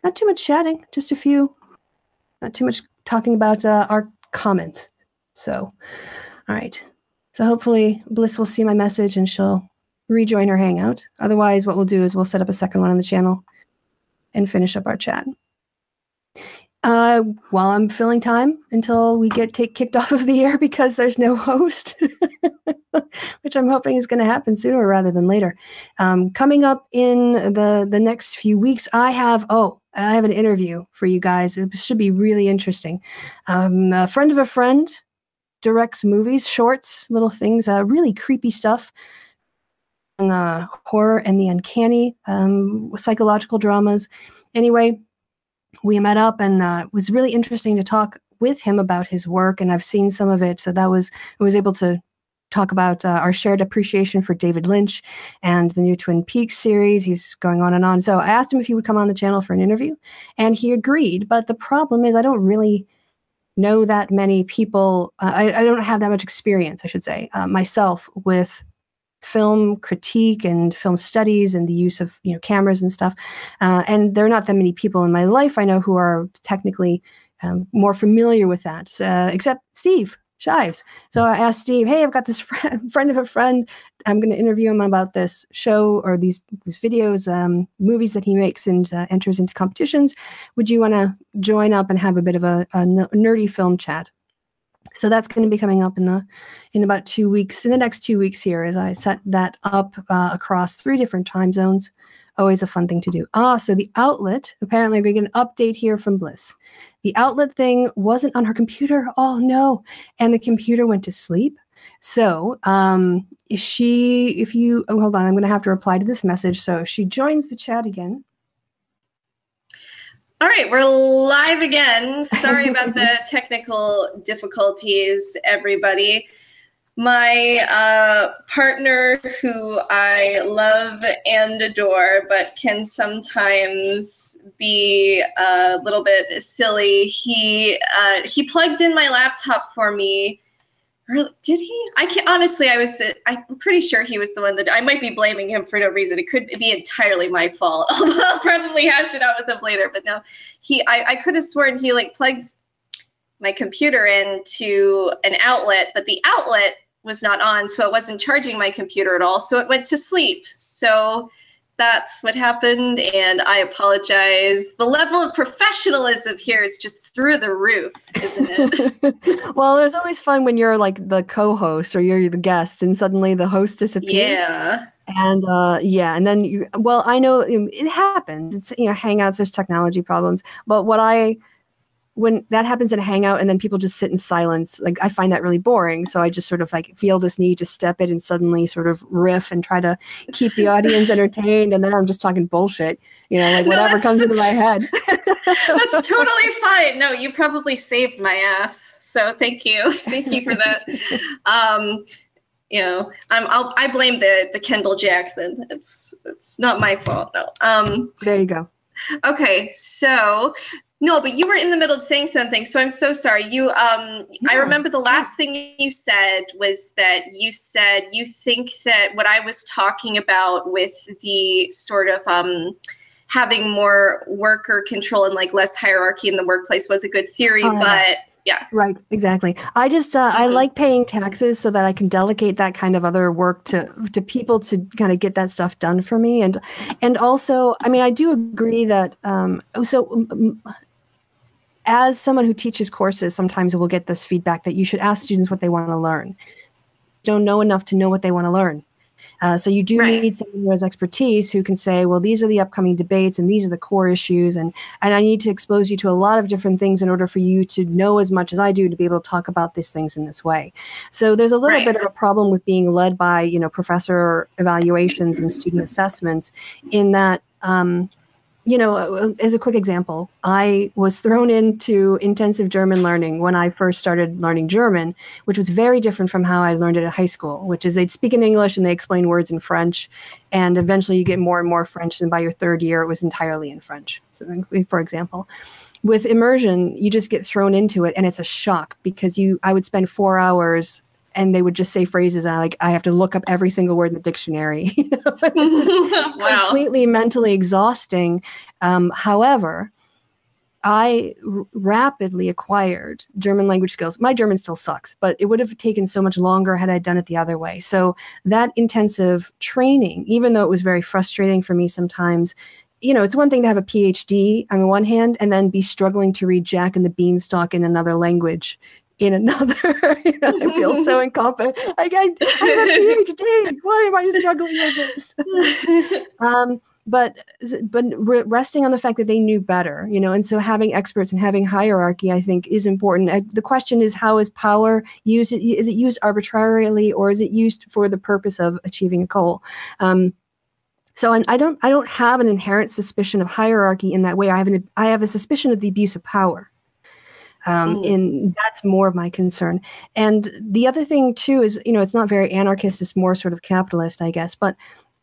Not too much chatting, just a few. Not too much talking about our comments. So, all right. So hopefully Bliss will see my message and she'll rejoin her Hangout. Otherwise, what we'll do is we'll set up a second one on the channel and finish up our chat. While I'm filling time until we get kicked off of the air because there's no host, which I'm hoping is going to happen sooner rather than later. Coming up in the next few weeks, I have an interview for you guys. It should be really interesting. A friend of a friend directs movies, shorts, little things, really creepy stuff, and the horror and the uncanny, psychological dramas. Anyway, we met up, and it was really interesting to talk with him about his work, and I've seen some of it. So I was able to talk about our shared appreciation for David Lynch and the new Twin Peaks series. He's going on and on. So I asked him if he would come on the channel for an interview, and he agreed. But the problem is I don't really know that many people. I don't have that much experience, I should say, myself, with film critique and film studies and the use of cameras and stuff. And there are not that many people in my life I know who are technically more familiar with that, except Steve Shives. So I asked Steve, hey, I've got this friend of a friend. I'm going to interview him about this show or these videos, movies that he makes and enters into competitions. Would you want to join up and have a bit of a nerdy film chat? So that's going to be coming up in about 2 weeks, in the next 2 weeks here, as I set that up across 3 different time zones. Always a fun thing to do. So the outlet, apparently we get an update here from Bliss. The outlet thing wasn't on her computer. Oh no. And the computer went to sleep. So hold on, I'm going to have to reply to this message. So she joins the chat again. All right, we're live again. Sorry about the technical difficulties, everybody. My partner, who I love and adore, but can sometimes be a little bit silly, he plugged in my laptop for me. Really? Did he? I can't, honestly, I'm pretty sure he was the one that, I might be blaming him for no reason. It could be entirely my fault. I'll probably hash it out with him later, but no, I could have sworn he plugs my computer into an outlet, but the outlet was not on, so it wasn't charging my computer at all, so it went to sleep. So that's what happened, and I apologize. The level of professionalism here is just through the roof, isn't it? Well, there's always fun when you're like the co-host or you're the guest and suddenly the host disappears. Yeah. And and then I know it happens. It's Hangouts, there's technology problems, but when that happens in a Hangout and then people just sit in silence, I find that really boring. So I just sort of feel this need to step in and suddenly sort of riff and try to keep the audience entertained. And then I'm just talking bullshit, whatever comes into my head. That's totally fine. No, you probably saved my ass. So thank you. Thank you for that. I blame the Kendall Jackson. It's not my fault. No. There you go. Okay. So, no, but you were in the middle of saying something, so I'm so sorry. I remember the last thing you said was that you said you think that what I was talking about with the sort of having more worker control and less hierarchy in the workplace was a good theory, but yeah. Right, exactly. I just I like paying taxes so that I can delegate that kind of other work to people to kind of get that stuff done for me, and also, I do agree that as someone who teaches courses, sometimes we'll get this feedback that you should ask students what they want to learn. Don't know enough to know what they want to learn. So you do need someone who has expertise who can say, well, these are the upcoming debates and these are the core issues. And I need to expose you to a lot of different things in order for you to know as much as I do to be able to talk about these things in this way. So there's a little bit of a problem with being led by, professor evaluations and student assessments in that, as a quick example, I was thrown into intensive German learning when I first started learning German, which was very different from how I learned it at high school, which is they'd speak in English and they explain words in French. And eventually you get more and more French. And by your 3rd year, it was entirely in French, for example. With immersion, you just get thrown into it and it's a shock because I would spend 4 hours and they would just say phrases and I have to look up every single word in the dictionary. It's just completely mentally exhausting. However, I rapidly acquired German language skills. My German still sucks, but it would have taken so much longer had I done it the other way. So that intensive training, even though it was very frustrating for me sometimes, it's one thing to have a PhD on the one hand and then be struggling to read Jack and the Beanstalk in another language in another. I feel so incompetent. I have a PhD. Why am I struggling with this? but resting on the fact that they knew better, and so having experts and having hierarchy, I think, is important. The question is, how is power used? Is it used arbitrarily, or is it used for the purpose of achieving a goal? So I don't have an inherent suspicion of hierarchy in that way. I have a suspicion of the abuse of power. And that's more of my concern. And the other thing too is, it's not very anarchist, it's more sort of capitalist, I guess. But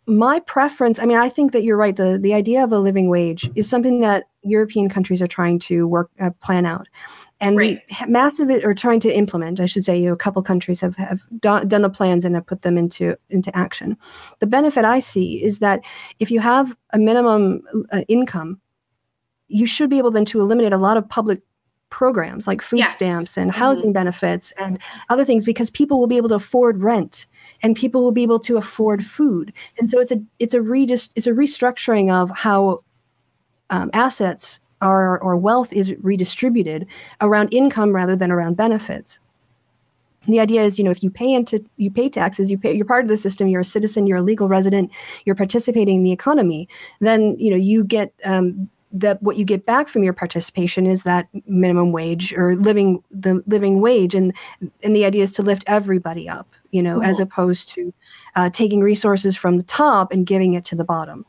my preference, I think that you're right. The idea of a living wage is something that European countries are trying to plan out. And or trying to implement, I should say. A couple countries have done the plans and have put them into action. The benefit I see is that if you have a minimum income, you should be able then to eliminate a lot of public programs like food stamps and housing benefits and other things, because people will be able to afford rent and people will be able to afford food. And so it's a restructuring of how assets or wealth is redistributed around income rather than around benefits. The idea is, if you pay taxes, you're part of the system, you're a citizen, you're a legal resident, you're participating in the economy, then you get that what you get back from your participation is that minimum wage or the living wage, and the idea is to lift everybody up, as opposed to taking resources from the top and giving it to the bottom.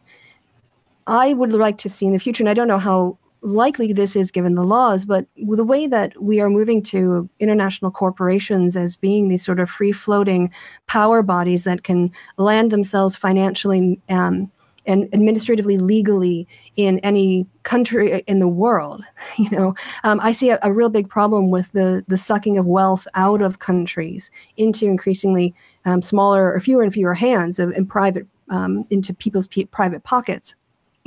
I would like to see in the future, and I don't know how likely this is given the laws, but the way that we are moving to international corporations as being these sort of free-floating power bodies that can land themselves financially and administratively legally in any country in the world, I see a real big problem with the sucking of wealth out of countries into increasingly smaller or fewer and fewer hands into people's private pockets.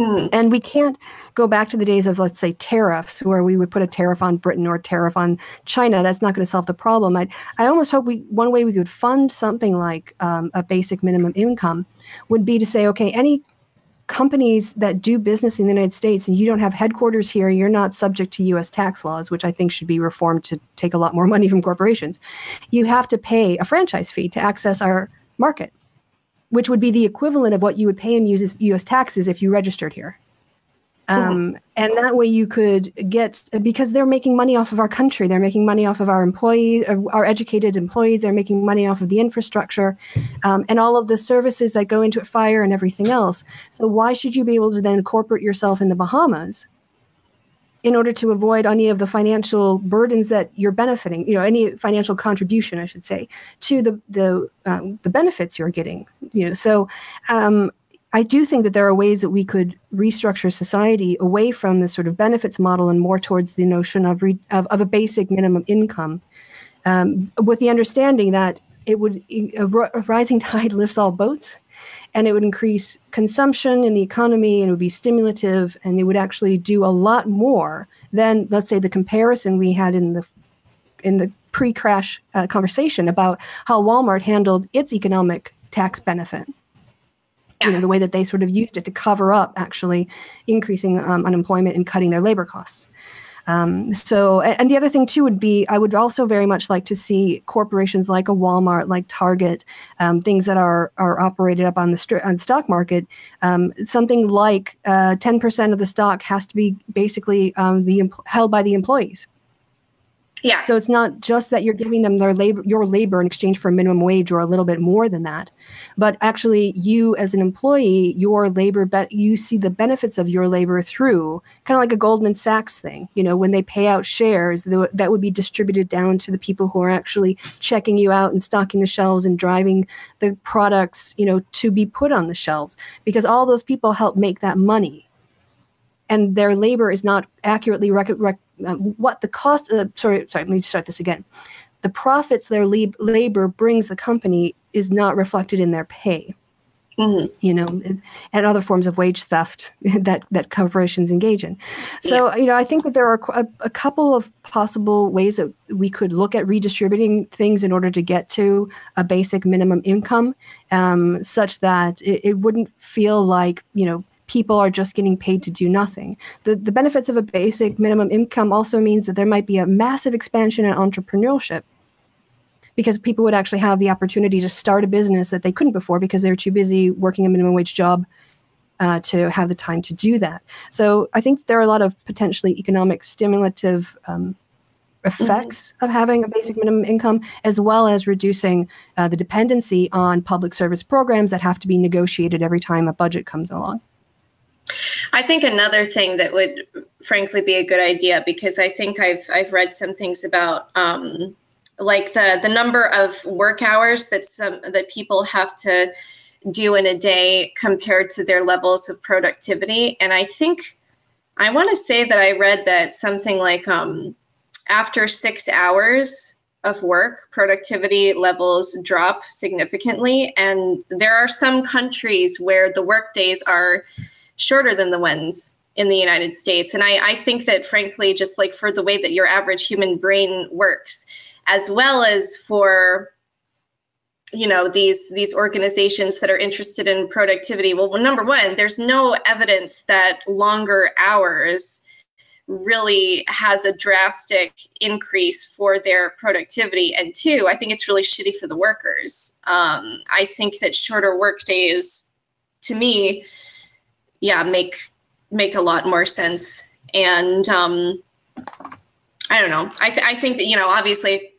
And we can't go back to the days of, let's say, tariffs, where we would put a tariff on Britain or a tariff on China. That's not going to solve the problem. I almost hope one way we could fund something like a basic minimum income would be to say, okay, any companies that do business in the United States and you don't have headquarters here, you're not subject to U.S. tax laws, which I think should be reformed to take a lot more money from corporations. You have to pay a franchise fee to access our market, which would be the equivalent of what you would pay in U.S. taxes if you registered here. And that way you could because they're making money off of our country. They're making money off of our employees, our educated employees. They're making money off of the infrastructure and all of the services that go into it, fire and everything else. So why should you be able to then corporate yourself in the Bahamas in order to avoid any of the financial burdens that you're benefiting, any financial contribution, I should say, to the benefits you're getting, So I do think that there are ways that we could restructure society away from this sort of benefits model and more towards the notion of a basic minimum income, with the understanding that a rising tide lifts all boats. And it would increase consumption in the economy, and it would be stimulative, and it would actually do a lot more than, let's say, the comparison we had in the pre-crash conversation about how Walmart handled its economic tax benefit. The way that they sort of used it to cover up actually increasing unemployment and cutting their labor costs. And the other thing too would be, I would also very much like to see corporations like a Walmart, like Target, things that are operated up on the stock market. Something like 10% of the stock has to be basically held by the employees. Yeah. So it's not just that you're giving them your labor in exchange for a minimum wage or a little bit more than that, but actually you as an employee, your labor, you see the benefits of your labor through kind of like a Goldman Sachs thing. When they pay out shares, that would be distributed down to the people who are actually checking you out and stocking the shelves and driving the products, to be put on the shelves, because all those people help make that money. And their labor is not accurately what the cost of, sorry, let me start this again. The profits their labor brings the company is not reflected in their pay. And other forms of wage theft that corporations engage in. So, I think that there are a couple of possible ways that we could look at redistributing things in order to get to a basic minimum income, such that it wouldn't feel like, people are just getting paid to do nothing. The benefits of a basic minimum income also means that there might be a massive expansion in entrepreneurship, because people would actually have the opportunity to start a business that they couldn't before because they were too busy working a minimum wage job to have the time to do that. So I think there are a lot of potentially economic stimulative effects of having a basic minimum income, as well as reducing the dependency on public service programs that have to be negotiated every time a budget comes along. I think another thing that would frankly be a good idea, because I think I've read some things about like the number of work hours that people have to do in a day compared to their levels of productivity. And I think I want to say that I read that something like after 6 hours of work, productivity levels drop significantly. And there are some countries where the work days are shorter than the ones in the United States. And I think that, frankly, just like for the way that your average human brain works, as well as for, you know, these organizations that are interested in productivity, well, number one, there's no evidence that longer hours really has a drastic increase for their productivity. And two, I think it's really shitty for the workers. I think that shorter work days, to me, make a lot more sense. And I don't know. I think that, you know, obviously,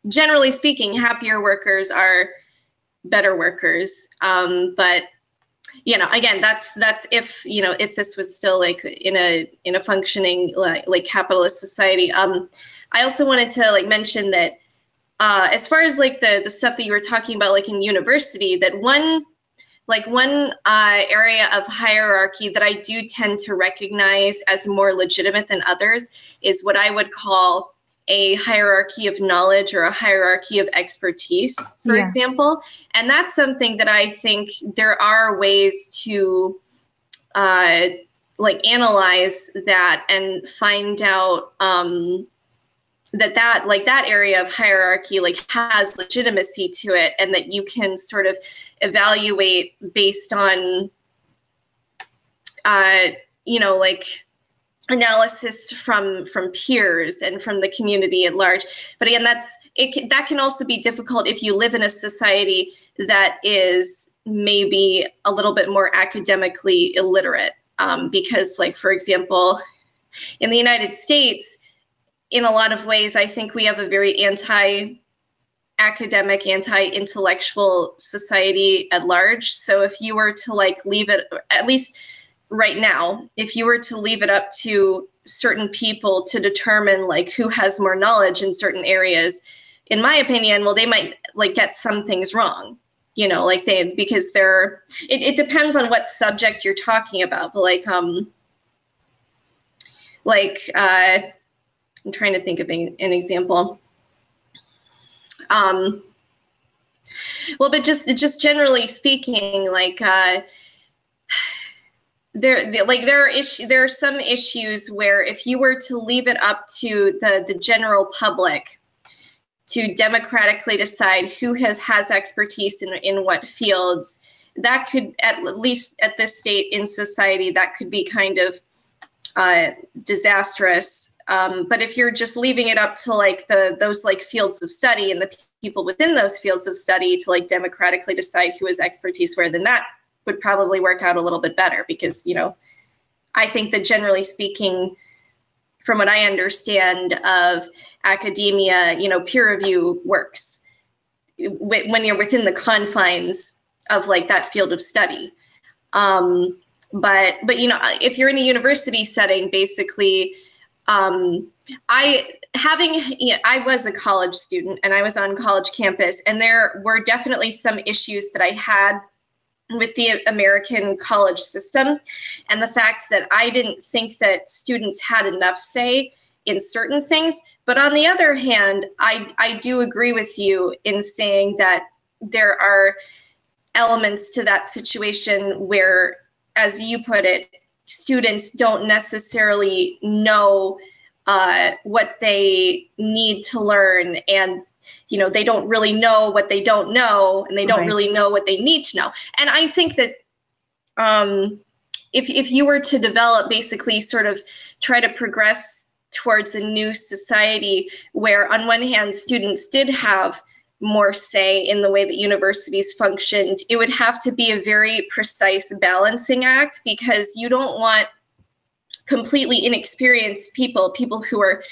generally speaking, happier workers are better workers. But you know, again, that's if, you know, if this was still like in a functioning like capitalist society. I also wanted to like mention that as far as like the stuff that you were talking about, like in university, that one area of hierarchy that I do tend to recognize as more legitimate than others is what I would call a hierarchy of knowledge or a hierarchy of expertise, for example. And that's something that I think there are ways to like analyze that and find out that area of hierarchy like has legitimacy to it, and that you can sort of evaluate based on you know, like analysis from peers and from the community at large. But again, that can also be difficult if you live in a society that is maybe a little bit more academically illiterate, because, like, for example, in the United States, in a lot of ways, I think we have a very anti-academic, anti-intellectual society at large. So if you were to like leave it, at least right now, if you were to leave it up to certain people to determine like who has more knowledge in certain areas, in my opinion, well, they might like get some things wrong, you know, like because it depends on what subject you're talking about. But I'm trying to think of an example. Well, but just generally speaking, like there are some issues where if you were to leave it up to the general public to democratically decide who has expertise in what fields, that could, at least at this state in society, that could be kind of disastrous. But if you're just leaving it up to like those like fields of study and the people within those fields of study to like democratically decide who has expertise where, then that would probably work out a little bit better, because, you know, I think that generally speaking, from what I understand of academia, you know, peer review works when you're within the confines of like that field of study. But you know, if you're in a university setting, basically, I was a college student and I was on college campus, and there were definitely some issues that I had with the American college system, and the fact that I didn't think that students had enough say in certain things. But on the other hand, I do agree with you in saying that there are elements to that situation where, as you put it, students don't necessarily know what they need to learn, and you know, they don't really know what they don't know, and they don't really know what they need to know. And I think that if you were to develop, basically sort of try to progress towards a new society where on one hand students did have more say in the way that universities functioned, it would have to be a very precise balancing act, because you don't want completely inexperienced people who are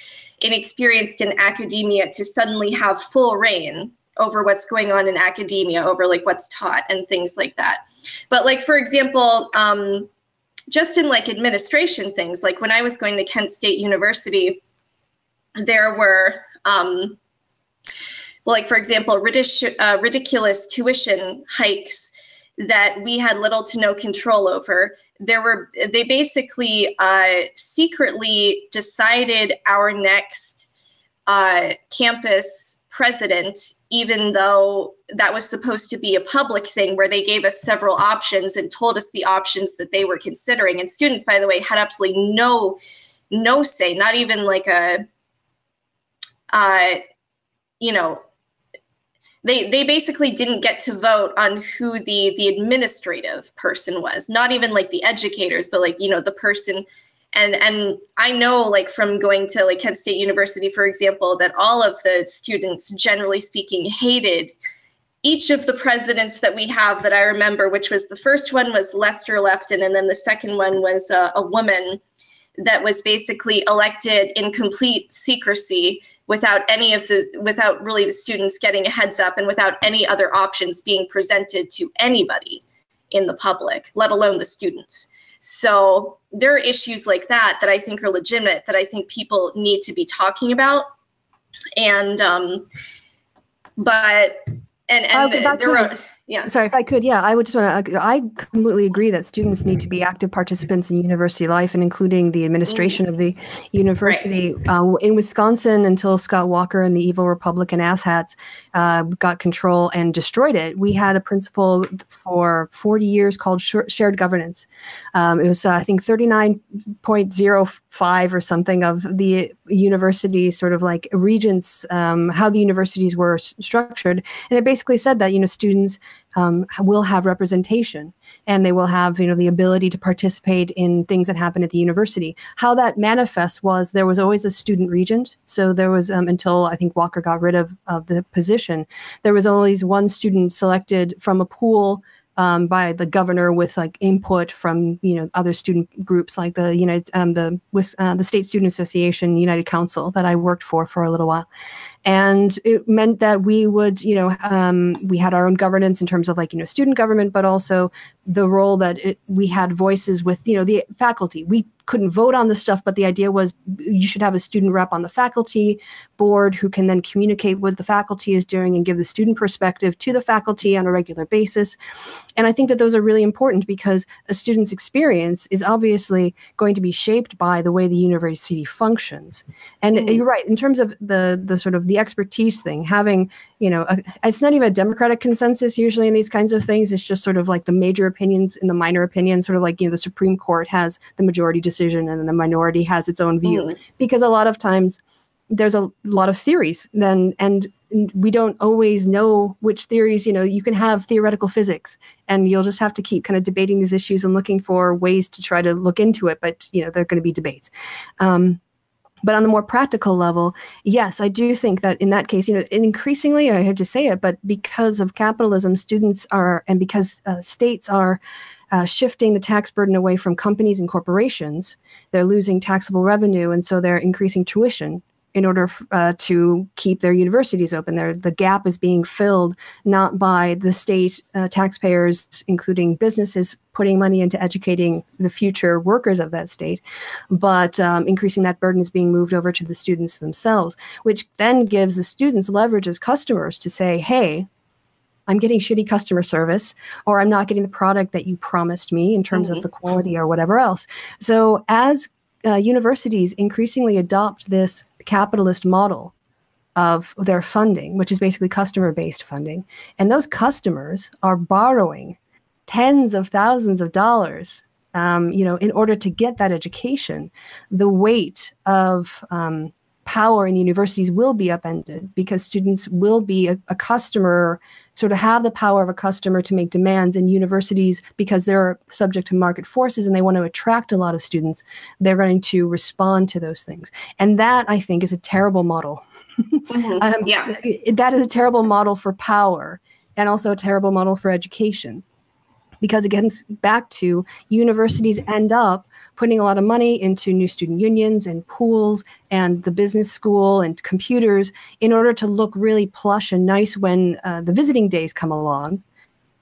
inexperienced in academia to suddenly have full reign over what's going on in academia, over like what's taught and things like that. But like, for example, just in like administration things, like when I was going to Kent State University, there were, like, for example, ridiculous tuition hikes that we had little to no control over. They basically secretly decided our next campus president, even though that was supposed to be a public thing, where they gave us several options and told us the options that they were considering. And students, by the way, had absolutely no say, not even like a, you know, they basically didn't get to vote on who the administrative person was, not even like the educators, but like, you know, the person. And I know, like, from going to like Kent State University, for example, that all of the students, generally speaking, hated each of the presidents that we have that I remember, which was, the first one was Lester Lefton, and then the second one was a woman that was basically elected in complete secrecy, without really the students getting a heads up, and without any other options being presented to anybody in the public, let alone the students. So there are issues like that I think are legitimate, that I think people need to be talking about. And there were, yeah. Sorry, if I could, yeah, I would just want to, I completely agree that students need to be active participants in university life, and including the administration of the university. Right. In Wisconsin, until Scott Walker and the evil Republican asshats got control and destroyed it, we had a principle for 40 years called shared governance. It was, I think, 39.05 or something of the university sort of like regents, how the universities were structured. And it basically said that, you know, students will have representation, and they will have, you know, the ability to participate in things that happen at the university. How that manifests was, there was always a student regent. So there was, until I think Walker got rid of the position, there was always one student selected from a pool by the governor, with like input from, you know, other student groups, like the the State Student Association United Council that I worked for a little while. And it meant that we would, you know, we had our own governance in terms of, like, you know, student government, but also the role that we had voices with, you know, the faculty. We couldn't vote on this stuff, but the idea was you should have a student rep on the faculty board who can then communicate what the faculty is doing and give the student perspective to the faculty on a regular basis. And I think that those are really important, because a student's experience is obviously going to be shaped by the way the university functions. And you're right, in terms of the sort of the expertise thing, having, you know, it's not even a democratic consensus usually in these kinds of things. It's just sort of like the major opinions and the minor opinions, sort of like, you know, the Supreme Court has the majority decision and then the minority has its own view. Because a lot of times there's a lot of theories then, and we don't always know which theories, you know, you can have theoretical physics, and you'll just have to keep kind of debating these issues and looking for ways to try to look into it. But, you know, there are going to be debates. But on the more practical level, yes, I do think that in that case, you know, increasingly, I hate to say it, but because of capitalism, students are, and because states are shifting the tax burden away from companies and corporations, they're losing taxable revenue, and so they're increasing tuition in order to keep their universities open. The gap is being filled not by the state taxpayers, including businesses, putting money into educating the future workers of that state, but increasing that burden is being moved over to the students themselves, which then gives the students leverage as customers to say, hey, I'm getting shitty customer service, or I'm not getting the product that you promised me in terms of the quality or whatever else. So as universities increasingly adopt this capitalist model of their funding, which is basically customer-based funding, and those customers are borrowing tens of thousands of dollars, you know, in order to get that education, the weight of power in the universities will be upended, because students will be a customer, sort of have the power of a customer to make demands, and universities, because they're subject to market forces and they want to attract a lot of students, they're going to respond to those things. And that, I think, is a terrible model. That is a terrible model for power, and also a terrible model for education. Because again, back to universities end up putting a lot of money into new student unions and pools and the business school and computers in order to look really plush and nice when the visiting days come along,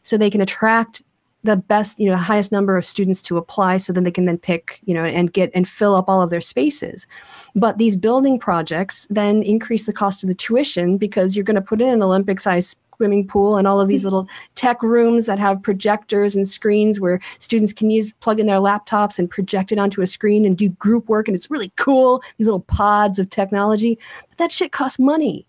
so they can attract the best, highest number of students to apply, so then they can then pick, and fill up all of their spaces. But these building projects then increase the cost of the tuition, because you're going to put in an Olympic-sized swimming pool and all of these little tech rooms that have projectors and screens where students can plug in their laptops and project it onto a screen and do group work. And it's really cool, these little pods of technology. But that shit costs money.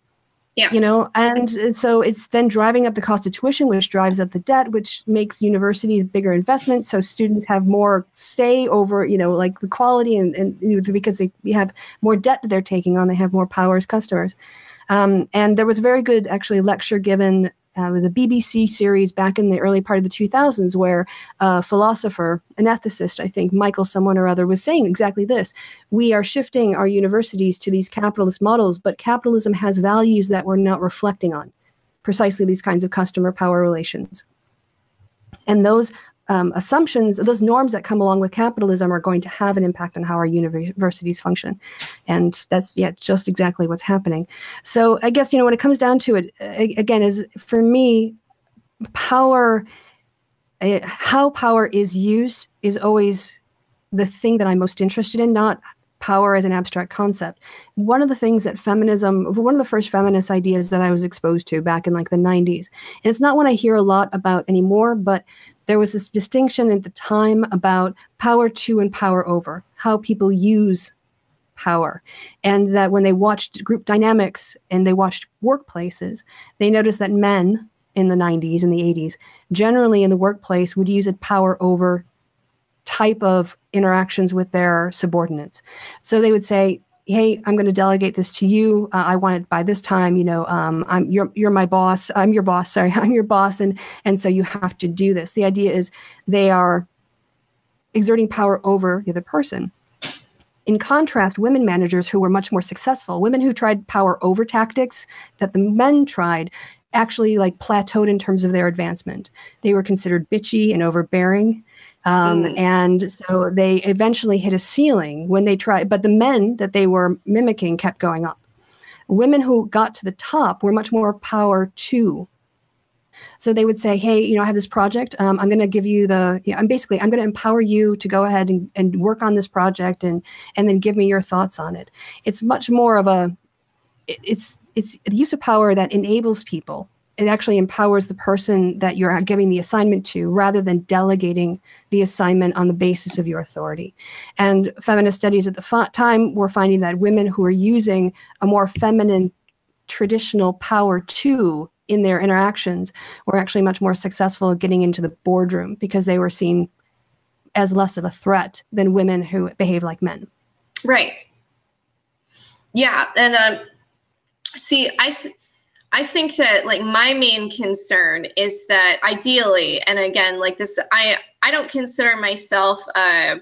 Yeah. And so it's then driving up the cost of tuition, which drives up the debt, which makes universities bigger investments. So students have more say over, like the quality and because they have more debt that they're taking on, they have more power as customers. And there was a very good, actually, lecture given with a BBC series back in the early part of the 2000s, where a philosopher, an ethicist, I think, Michael someone or other, was saying exactly this. We are shifting our universities to these capitalist models, but capitalism has values that we're not reflecting on, precisely these kinds of customer power relations. And those assumptions, those norms that come along with capitalism are going to have an impact on how our universities function. And that's, just exactly what's happening. So I guess, when it comes down to it, again, is for me, power, how power is used is always the thing that I'm most interested in, not power as an abstract concept. One of the things that one of the first feminist ideas that I was exposed to back in like the 90s, and it's not one I hear a lot about anymore, but there was this distinction at the time about power to and power over, how people use power. And that when they watched group dynamics and they watched workplaces, they noticed that men in the 90s and the 80s, generally in the workplace, would use a power over type of interactions with their subordinates. So they would say, hey, I'm going to delegate this to you. I want it by this time. You're my boss. I'm your boss. Sorry, I'm your boss. And so you have to do this. The idea is they are exerting power over the other person. In contrast, women managers who were much more successful, women who tried power over tactics that the men tried, actually like plateaued in terms of their advancement. They were considered bitchy and overbearing. And so they eventually hit a ceiling when they tried, but the men that they were mimicking kept going up. Women who got to the top were much more power to. So they would say, hey, I have this project. I'm going to give you I'm going to empower you to go ahead and work on this project and then give me your thoughts on it. It's much more of it's the use of power that enables people. It actually empowers the person that you're giving the assignment to, rather than delegating the assignment on the basis of your authority. And feminist studies at the time were finding that women who were using a more feminine traditional power to in their interactions were actually much more successful at getting into the boardroom, because they were seen as less of a threat than women who behave like men. Right. Yeah. And see, I think that like my main concern is that ideally, and again, like this, I don't consider myself a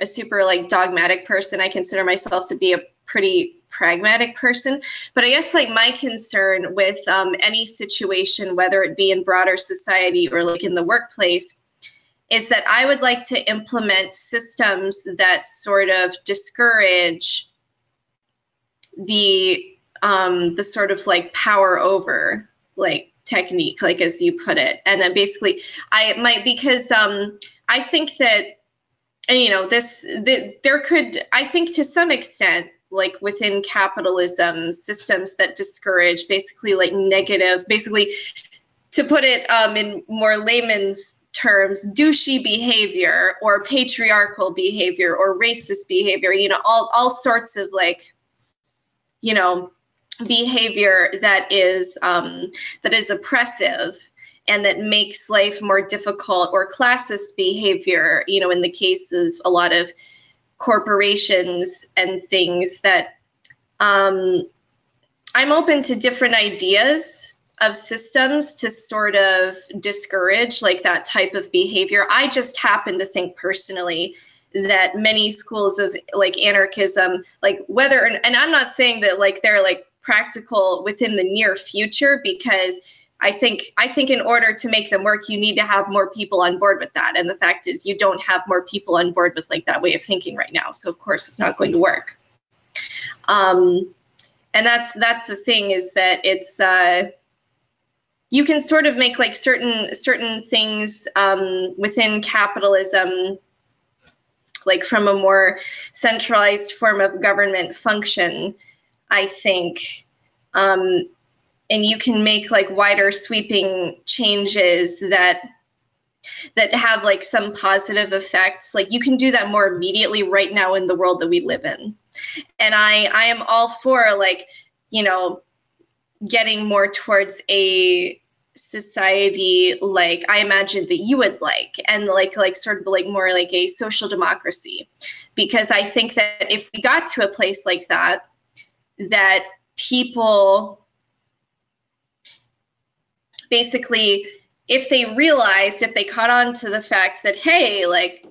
super like dogmatic person. I consider myself to be a pretty pragmatic person. But I guess like my concern with any situation, whether it be in broader society or like in the workplace, is that I would like to implement systems that sort of discourage the sort of like power over like technique, like as you put it. And then basically because I think that, and there could, I think to some extent, like within capitalism, systems that discourage basically like negative, basically to put it in more layman's terms, douchey behavior or patriarchal behavior or racist behavior, all sorts of like, behavior that is oppressive and that makes life more difficult, or classist behavior, in the case of a lot of corporations and things that I'm open to different ideas of systems to sort of discourage like that type of behavior. I just happen to think personally that many schools of like anarchism, like and I'm not saying that like they're like practical within the near future, because I think in order to make them work, you need to have more people on board with that. And the fact is, you don't have more people on board with like that way of thinking right now. So of course it's not going to work. And that's the thing, is that it's, you can sort of make like certain things within capitalism, like from a more centralized form of government function, I think. And you can make like wider sweeping changes that have like some positive effects. Like you can do that more immediately right now in the world that we live in. And I am all for like, you know, getting more towards a society like I imagine that you would like, and like sort of like more like a social democracy. Because I think that if we got to a place like that, that people basically, if they caught on to the fact that, hey, like,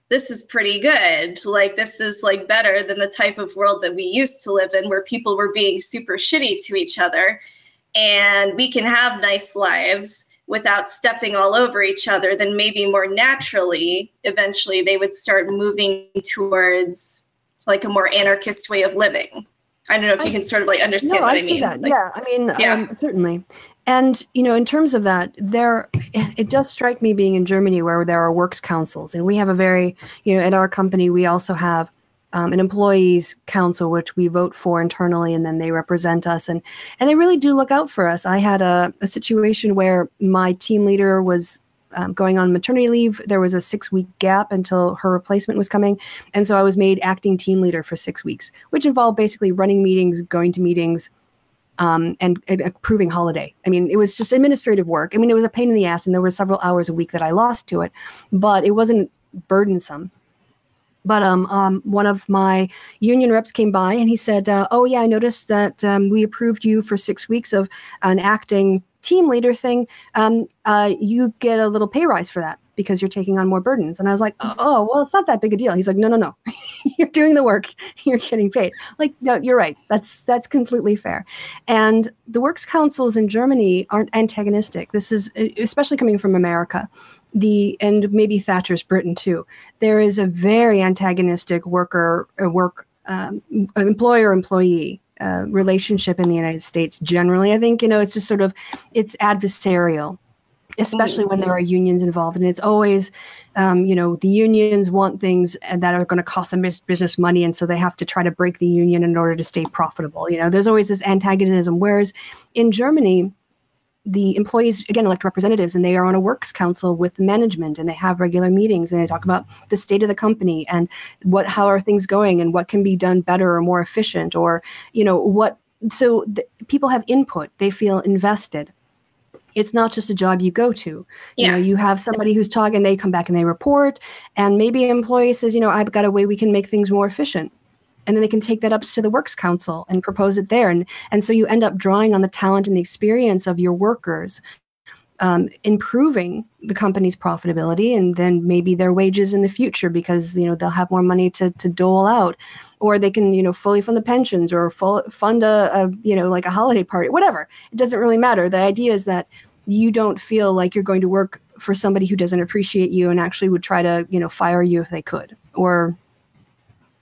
this is pretty good, like, this is like better than the type of world that we used to live in, where people were being super shitty to each other, and we can have nice lives without stepping all over each other, then maybe more naturally, eventually they would start moving towards like a more anarchist way of living. I don't know if you can sort of like understand what I mean. That. Like, yeah, I mean, certainly. And, you know, in terms of that, it does strike me, being in Germany where there are works councils, and we have a very, you know, at our company, we also have an employees council, which we vote for internally, and then they represent us, and they really do look out for us. I had a situation where my team leader was going on maternity leave. There was a 6-week gap until her replacement was coming. And so I was made acting team leader for 6 weeks, which involved basically running meetings, going to meetings, and approving holiday. I mean, it was just administrative work. I mean, it was a pain in the ass, and there were several hours a week that I lost to it, but it wasn't burdensome. But one of my union reps came by and he said, oh, yeah, I noticed that we approved you for 6 weeks of an acting team leader thing. You get a little pay rise for that because you're taking on more burdens. And I was like, oh, well, it's not that big a deal. He's like, no. You're doing the work. You're getting paid. Like, no, you're right. That's completely fair. And the works councils in Germany aren't antagonistic. This is especially coming from America. And maybe Thatcher's Britain too. There is a very antagonistic employer-employee relationship in the United States. Generally, I think, you know, it's just sort of, it's adversarial, especially when there are unions involved. And it's always, you know, the unions want things that are going to cost them business money. And so they have to try to break the union in order to stay profitable. You know, there's always this antagonism. Whereas in Germany, the employees, again, elect representatives, and they are on a works council with management, and they have regular meetings, and they talk about the state of the company and how are things going and what can be done better or more efficient, or, you know, people have input. They feel invested. It's not just a job you go to. You know, you have somebody who's talking, they come back and they report, and maybe an employee says, you know, I've got a way we can make things more efficient. And then they can take that up to the works council and propose it there. And so you end up drawing on the talent and the experience of your workers, improving the company's profitability, and then maybe their wages in the future, because, you know, they'll have more money to dole out, or they can, you know, fully fund the pensions, or fund a you know, like a holiday party, whatever. It doesn't really matter. The idea is that you don't feel like you're going to work for somebody who doesn't appreciate you and actually would try to, you know, fire you if they could, or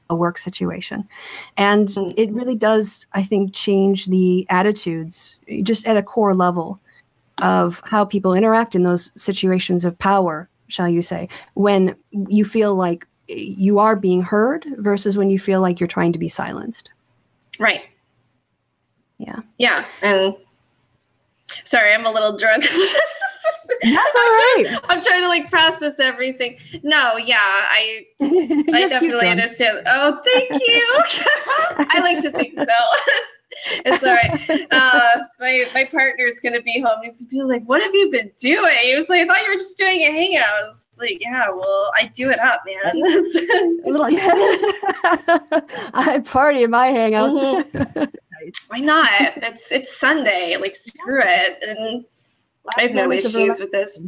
a work situation. And it really does, I think, change the attitudes just at a core level of how people interact in those situations of power, shall you say, when you feel like you are being heard versus when you feel like you're trying to be silenced. Right. Yeah. Yeah. And sorry, I'm a little drunk. That's all right. I'm trying to like process everything. No, yeah, I definitely understand. Oh, thank you. I like to think so. It's all right. My partner's gonna be home. He's gonna be like, "What have you been doing?" He was like, "I thought you were just doing a hangout." I was like, "Yeah, well, I do it up, man." I party in my hangouts. Mm-hmm. Why not? It's Sunday. Like, screw it. And I have no issues with this.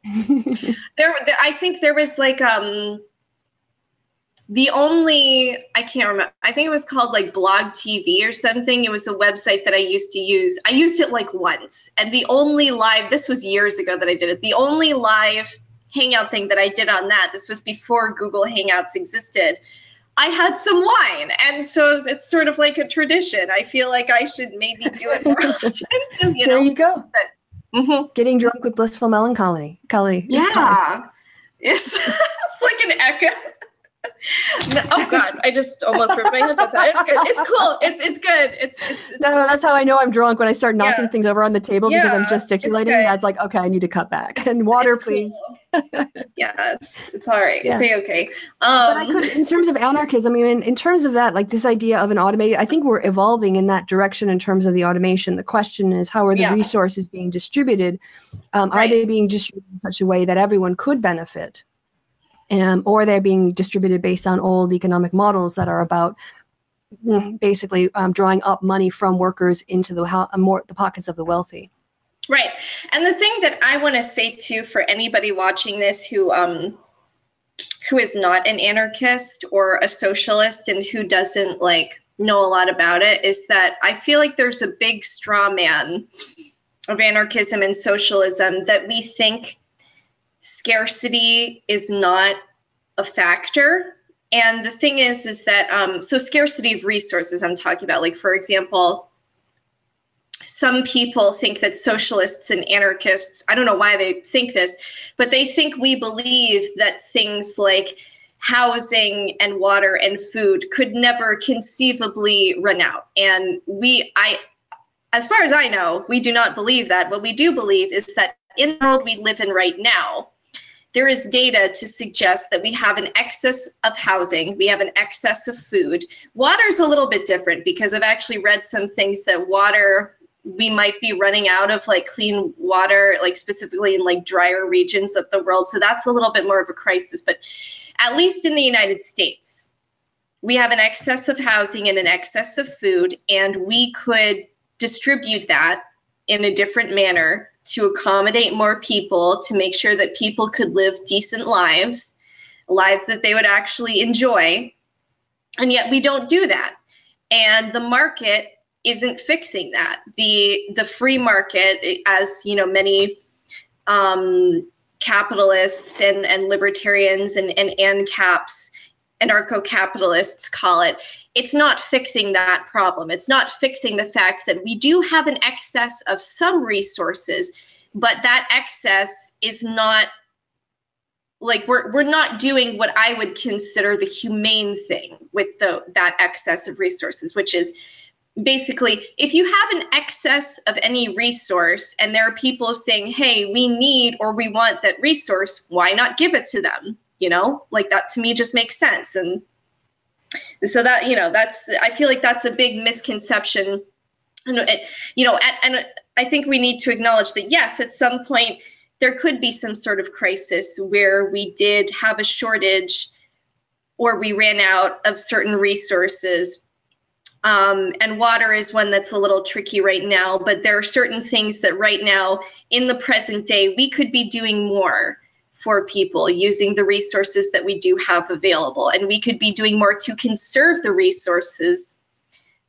I think there was like I can't remember. I think it was called like Blog TV or something. It was a website that I used to use. I used it like once. And the only live, this was years ago that I did it. The only live Hangout thing that I did on that, this was before Google Hangouts existed. I had some wine. And so it's sort of like a tradition. I feel like I should maybe do it more often. There you go. But, getting drunk with blissful melancholy. Yeah. It's like an echo. Oh God! I just almost ripped my headphones out. It's good. It's cool. It's good. It's no, that's how I know I'm drunk, when I start knocking things over on the table because I'm gesticulating. That's like, okay, I need to cut back. And water, please. Cool. Yes, it's all right. Yeah. It's okay. But I could, in terms of anarchism, I mean, in terms of that, like this idea of an automated, I think we're evolving in that direction in terms of the automation. The question is, how are the resources being distributed? Are they being distributed in such a way that everyone could benefit? Or they're being distributed based on old economic models that are about basically drawing up money from workers into the pockets of the wealthy. Right. And the thing that I want to say too, for anybody watching this who is not an anarchist or a socialist and who doesn't like know a lot about it, is that I feel like there's a big straw man of anarchism and socialism that we think scarcity is not a factor. And the thing is that, so scarcity of resources I'm talking about, like, for example, some people think that socialists and anarchists, I don't know why they think this, but they think we believe that things like housing and water and food could never conceivably run out. And as far as I know, we do not believe that. What we do believe is that in the world we live in right now, there is data to suggest that we have an excess of housing, we have an excess of food. Water is a little bit different because I've actually read some things that water, we might be running out of like clean water, like specifically in like drier regions of the world. So that's a little bit more of a crisis, but at least in the United States, we have an excess of housing and an excess of food, and we could distribute that in a different manner to accommodate more people, to make sure that people could live decent lives that they would actually enjoy. And yet we don't do that. And the market isn't fixing that. The free market, as you know, many capitalists and libertarians and ANCAPs, anarcho-capitalists call it, it's not fixing that problem. It's not fixing the fact that we do have an excess of some resources, but that excess is not, like, we're not doing what I would consider the humane thing with that excess of resources, which is basically, if you have an excess of any resource and there are people saying, hey, we need or we want that resource, why not give it to them? You know, like that to me just makes sense. And so that, you know, I feel like that's a big misconception. And I think we need to acknowledge that, yes, at some point there could be some sort of crisis where we did have a shortage or we ran out of certain resources. And water is one that's a little tricky right now, but there are certain things that right now in the present day, we could be doing more for people using the resources that we do have available. And we could be doing more to conserve the resources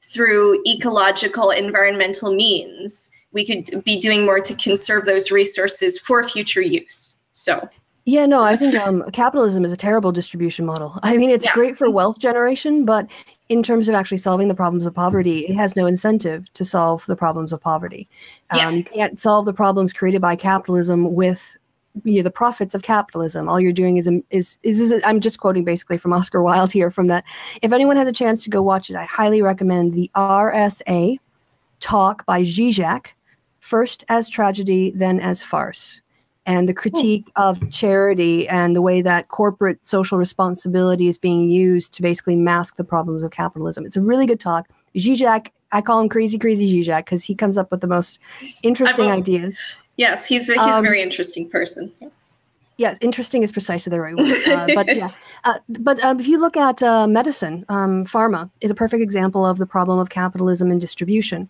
through ecological, environmental means. We could be doing more to conserve those resources for future use. So. Yeah, no, I think capitalism is a terrible distribution model. I mean, it's great for wealth generation, but in terms of actually solving the problems of poverty, it has no incentive to solve the problems of poverty. You can't solve the problems created by capitalism with the profits of capitalism. All you're doing is I'm just quoting basically from Oscar Wilde here from that. If anyone has a chance to go watch it, I highly recommend the RSA talk by Zizek, First as Tragedy, Then as Farce, and the critique of charity and the way that corporate social responsibility is being used to basically mask the problems of capitalism. It's a really good talk. Zizek, I call him Crazy Zizek because he comes up with the most interesting ideas. Yes, he's a very interesting person. Yeah, interesting is precisely the right word. But if you look at medicine, pharma is a perfect example of the problem of capitalism and distribution.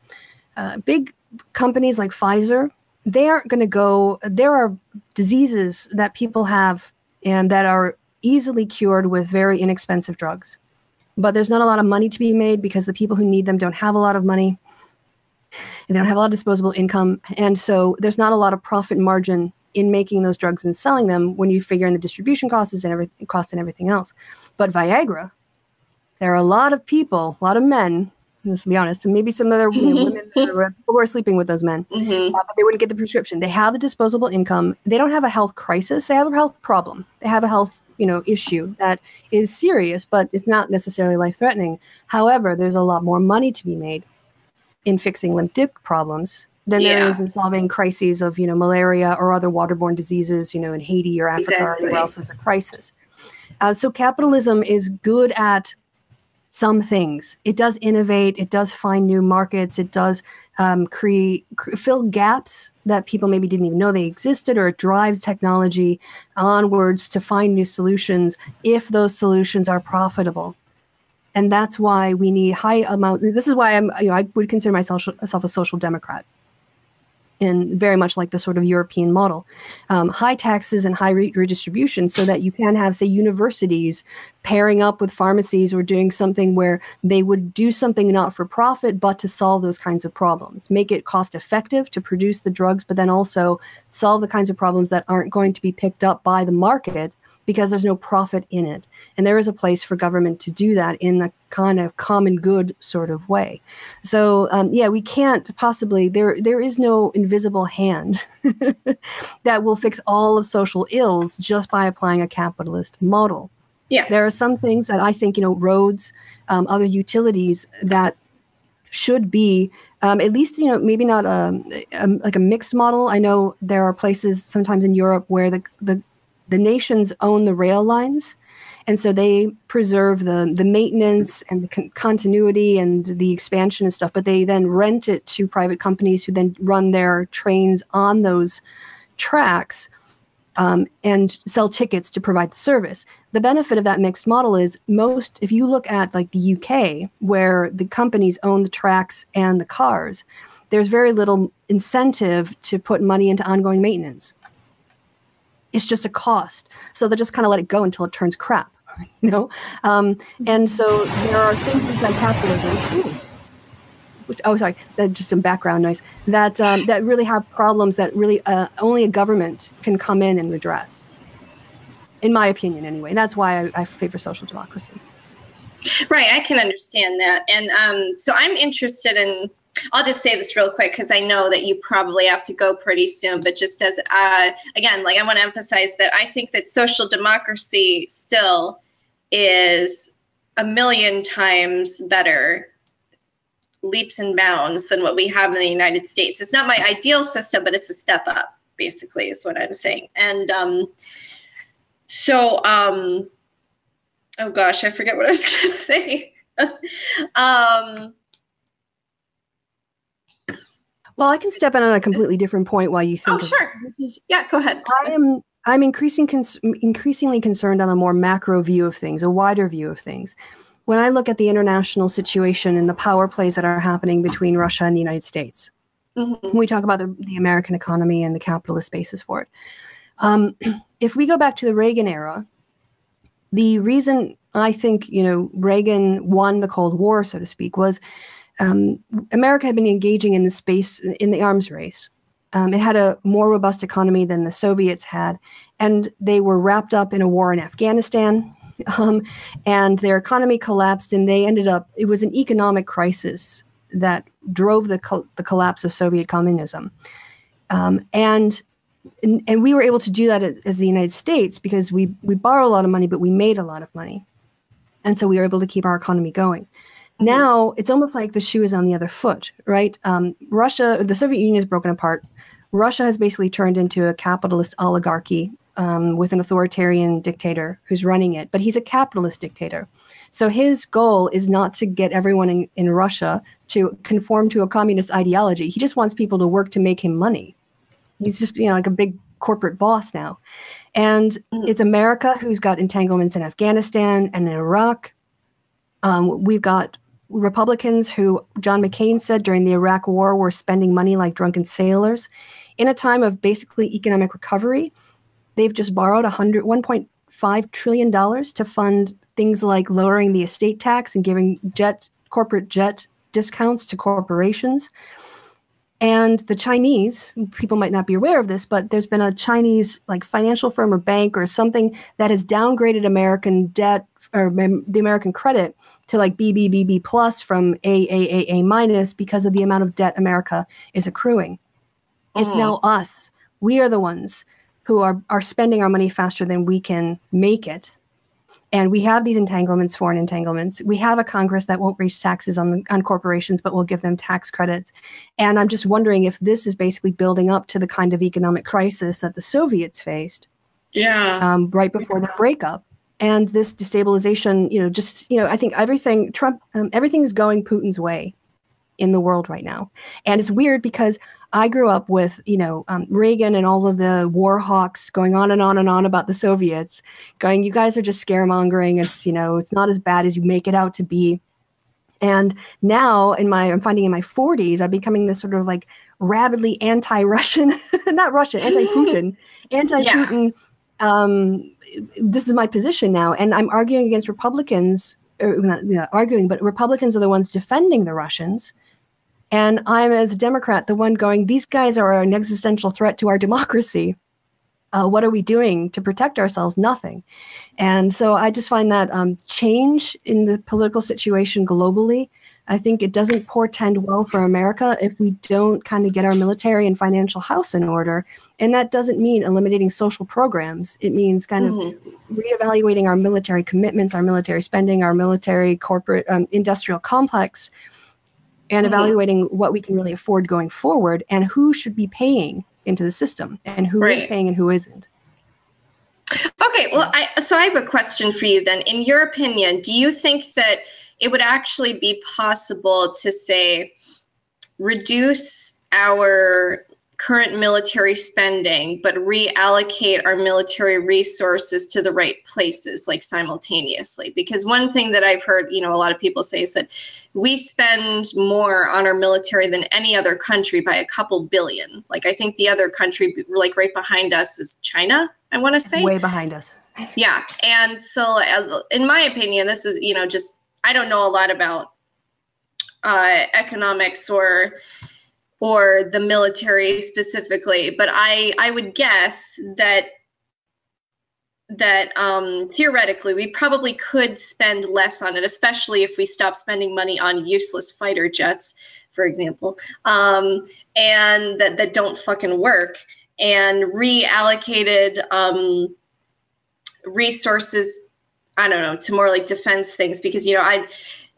Big companies like Pfizer, they aren't going to go. There are diseases that people have and that are easily cured with very inexpensive drugs. But there's not a lot of money to be made because the people who need them don't have a lot of money. And they don't have a lot of disposable income. And so there's not a lot of profit margin in making those drugs and selling them when you figure in the distribution costs and everything else. But Viagra, there are a lot of people, a lot of men, let's be honest, and maybe some other women who are sleeping with those men, but they wouldn't get the prescription. They have the disposable income. They don't have a health crisis. They have a health problem. They have a health issue that is serious, but it's not necessarily life-threatening. However, there's a lot more money to be made in fixing limp dick problems than there is in solving crises of, malaria or other waterborne diseases, in Haiti or Africa or anywhere else there's a crisis. So capitalism is good at some things. It does innovate. It does find new markets. It does fill gaps that people maybe didn't even know they existed, or it drives technology onwards to find new solutions if those solutions are profitable. And that's why we need high amount. This is why I would consider myself a social democrat, and very much like the sort of European model, high taxes and high redistribution, so that you can have, say, universities pairing up with pharmacies or doing something where they would do something not for profit, but to solve those kinds of problems, make it cost effective to produce the drugs, but then also solve the kinds of problems that aren't going to be picked up by the market because there's no profit in it. And there is a place for government to do that in a kind of common good sort of way. So, we can't possibly, there is no invisible hand that will fix all of social ills just by applying a capitalist model. Yeah. There are some things that I think, roads, other utilities that should be at least, maybe not like a mixed model. I know there are places sometimes in Europe where the nations own the rail lines, and so they preserve the maintenance and the continuity and the expansion and stuff, but they then rent it to private companies who then run their trains on those tracks and sell tickets to provide the service. The benefit of that mixed model is if you look at like the UK, where the companies own the tracks and the cars, there's very little incentive to put money into ongoing maintenance. It's just a cost. So they'll just kind of let it go until it turns crap, And so there are things inside capitalism, just some background noise, that really have problems that really only a government can come in and redress. In my opinion, anyway. That's why I favor social democracy. Right, I can understand that. And so I'm interested in, I'll just say this real quick because I know that you probably have to go pretty soon, but just as, again, like I want to emphasize that I think that social democracy still is a million times better, leaps and bounds, than what we have in the United States. It's not my ideal system, but it's a step up, basically, is what I'm saying. And oh gosh, I forget what I was going to say. Well, I can step in on a completely different point while you think. Oh, sure. Yeah, go ahead. I'm increasingly concerned on a more macro view of things, a wider view of things. When I look at the international situation and the power plays that are happening between Russia and the United States, we talk about the American economy and the capitalist basis for it. If we go back to the Reagan era, the reason I think, Reagan won the Cold War, so to speak, was America had been engaging in the arms race. It had a more robust economy than the Soviets had, and they were wrapped up in a war in Afghanistan, and their economy collapsed, and it was an economic crisis that drove the collapse of Soviet communism. And we were able to do that as the United States because we borrow a lot of money, but we made a lot of money. And so we were able to keep our economy going. Now it's almost like the shoe is on the other foot, right? The Soviet Union is broken apart. Russia has basically turned into a capitalist oligarchy with an authoritarian dictator who's running it, but he's a capitalist dictator. So his goal is not to get everyone in Russia to conform to a communist ideology. He just wants people to work to make him money. He's just, like a big corporate boss now. And it's America who's got entanglements in Afghanistan and in Iraq. We've got Republicans who, John McCain said during the Iraq War, were spending money like drunken sailors. In a time of basically economic recovery, they've just borrowed $5 trillion to fund things like lowering the estate tax and giving corporate jet discounts to corporations. And the Chinese, people might not be aware of this, but there's been a Chinese like financial firm or bank or something that has downgraded American debt or the American credit to like BBBB plus from A minus because of the amount of debt America is accruing. It's now us. We are the ones who are spending our money faster than we can make it. And we have these entanglements, foreign entanglements. We have a Congress that won't raise taxes on corporations, but will give them tax credits. And I'm just wondering if this is basically building up to the kind of economic crisis that the Soviets faced right before the breakup. And this destabilization, I think everything is going Putin's way in the world right now. And it's weird because I grew up with, Reagan and all of the war hawks going on and on and on about the Soviets, going, you guys are just scaremongering. It's not as bad as you make it out to be. And now I'm finding in my 40s, I'm becoming this sort of like rabidly anti-Russian, not Russian, anti-Putin. This is my position now. And I'm arguing against Republicans, but Republicans are the ones defending the Russians. And I'm, as a Democrat, the one going, these guys are an existential threat to our democracy. What are we doing to protect ourselves? Nothing. And so I just find that change in the political situation globally, I think it doesn't portend well for America if we don't kind of get our military and financial house in order. And that doesn't mean eliminating social programs. It means kind of reevaluating our military commitments, our military spending, our military corporate industrial complex, and evaluating what we can really afford going forward and who should be paying into the system and who is paying and who isn't. Okay, well, so I have a question for you then. In your opinion, do you think that it would actually be possible to, say, reduce our current military spending, but reallocate our military resources to the right places, like simultaneously? Because one thing that I've heard, a lot of people say is that we spend more on our military than any other country by a couple billion. Like, I think the other country, like right behind us, is China, I want to say. Way behind us. Yeah. And so in my opinion, this is, just, I don't know a lot about economics or the military specifically, but I would guess that theoretically we probably could spend less on it, especially if we stop spending money on useless fighter jets, for example, and that don't fucking work, and reallocated resources, I don't know, to more like defense things, because I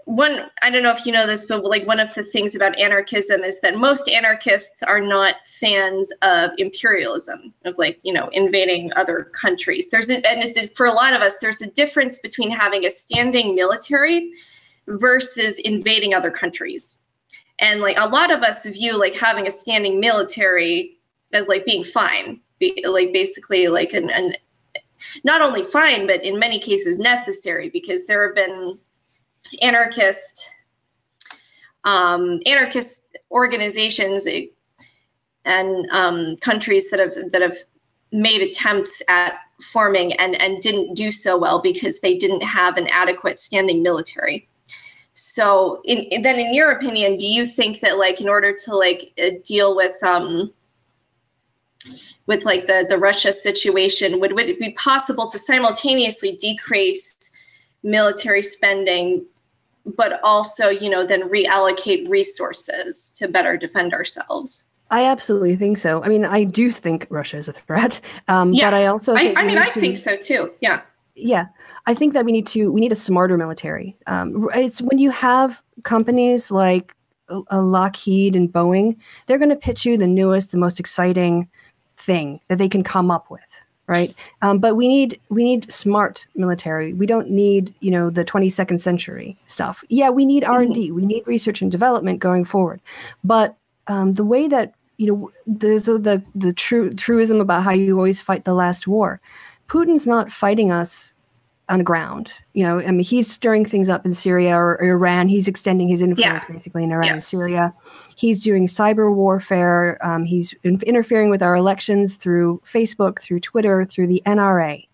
don't know if you know this, but like one of the things about anarchism is that most anarchists are not fans of imperialism, of like, invading other countries. For a lot of us, there's a difference between having a standing military versus invading other countries. And like a lot of us view like having a standing military as like being fine, basically like an not only fine, but in many cases necessary, because there have been anarchist organizations and countries that have made attempts at forming and didn't do so well because they didn't have an adequate standing military. So then in your opinion, do you think that like in order to like deal with like the Russia situation, would it be possible to simultaneously decrease military spending, but also, then reallocate resources to better defend ourselves? I absolutely think so. I mean, I do think Russia is a threat, but I also think I think so too. Yeah. Yeah. I think that we need a smarter military. It's when you have companies like Lockheed and Boeing, they're going to pitch you the newest, the most exciting thing that they can come up with. Right. But we need smart military. We don't need, the 22nd century stuff. Yeah, we need R&D. We need research and development going forward. But the way that, there's the truism about how you always fight the last war. Putin's not fighting us on the ground. He's stirring things up in Syria or Iran. He's extending his influence basically in Iran and Syria. He's doing cyber warfare. He's interfering with our elections through Facebook, through Twitter, through the NRA.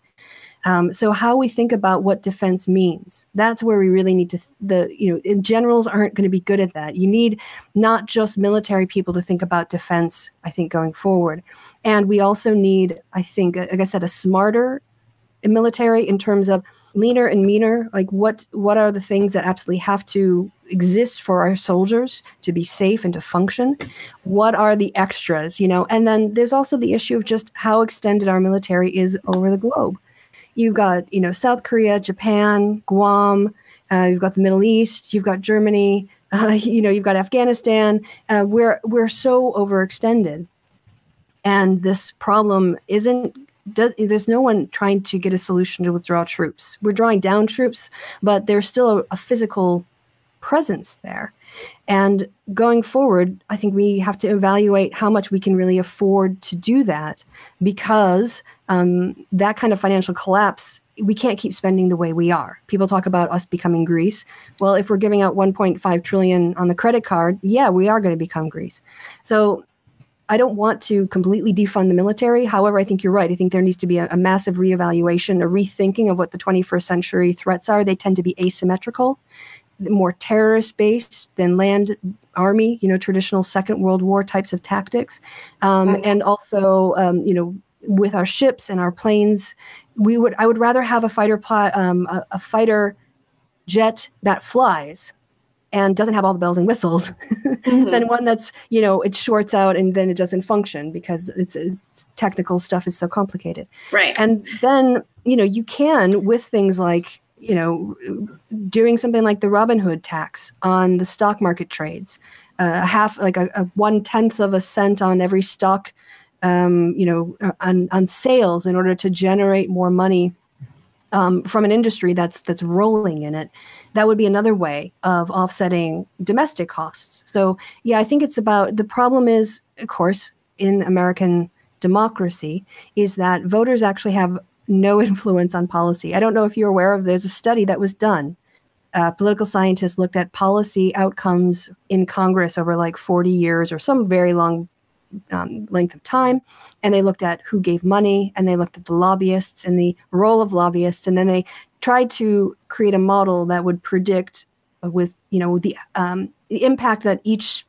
So how we think about what defense means, that's where we really need to, generals aren't going to be good at that. You need not just military people to think about defense, I think, going forward. And we also need, I think, like I said, a smarter military in terms of leaner and meaner. Like what are the things that absolutely have to exist for our soldiers to be safe and to function? What are the extras, And then there's also the issue of just how extended our military is over the globe. You've got, South Korea, Japan, Guam, you've got the Middle East, you've got Germany, you've got Afghanistan. We're so overextended. And this problem there's no one trying to get a solution to withdraw troops. We're drawing down troops, but there's still a physical presence there. And going forward, I think we have to evaluate how much we can really afford to do that, because that kind of financial collapse, we can't keep spending the way we are. People talk about us becoming Greece. Well, if we're giving out 1.5 trillion on the credit card, yeah, we are going to become Greece. So I don't want to completely defund the military. However, I think you're right. I think there needs to be a massive reevaluation, a rethinking of what the 21st century threats are. They tend to be asymmetrical, more terrorist-based than land army, traditional Second World War types of tactics. And also, with our ships and our planes, I would rather have a fighter jet that flies and doesn't have all the bells and whistles than one that's, it shorts out and then it doesn't function because it's technical stuff is so complicated. Right. And then, you can, with things like, doing something like the Robin Hood tax on the stock market trades, a 1/10 of a cent on every stock, on sales in order to generate more money from an industry that's rolling in it. That would be another way of offsetting domestic costs. So, yeah, I think it's about, the problem is, of course, in American democracy, is that voters actually have no influence on policy. I don't know if you're aware of, there's a study that was done. Political scientists looked at policy outcomes in Congress over like 40 years or some very long length of time, and they looked at who gave money, and they looked at the lobbyists and the role of lobbyists, and then they tried to create a model that would predict with the impact that each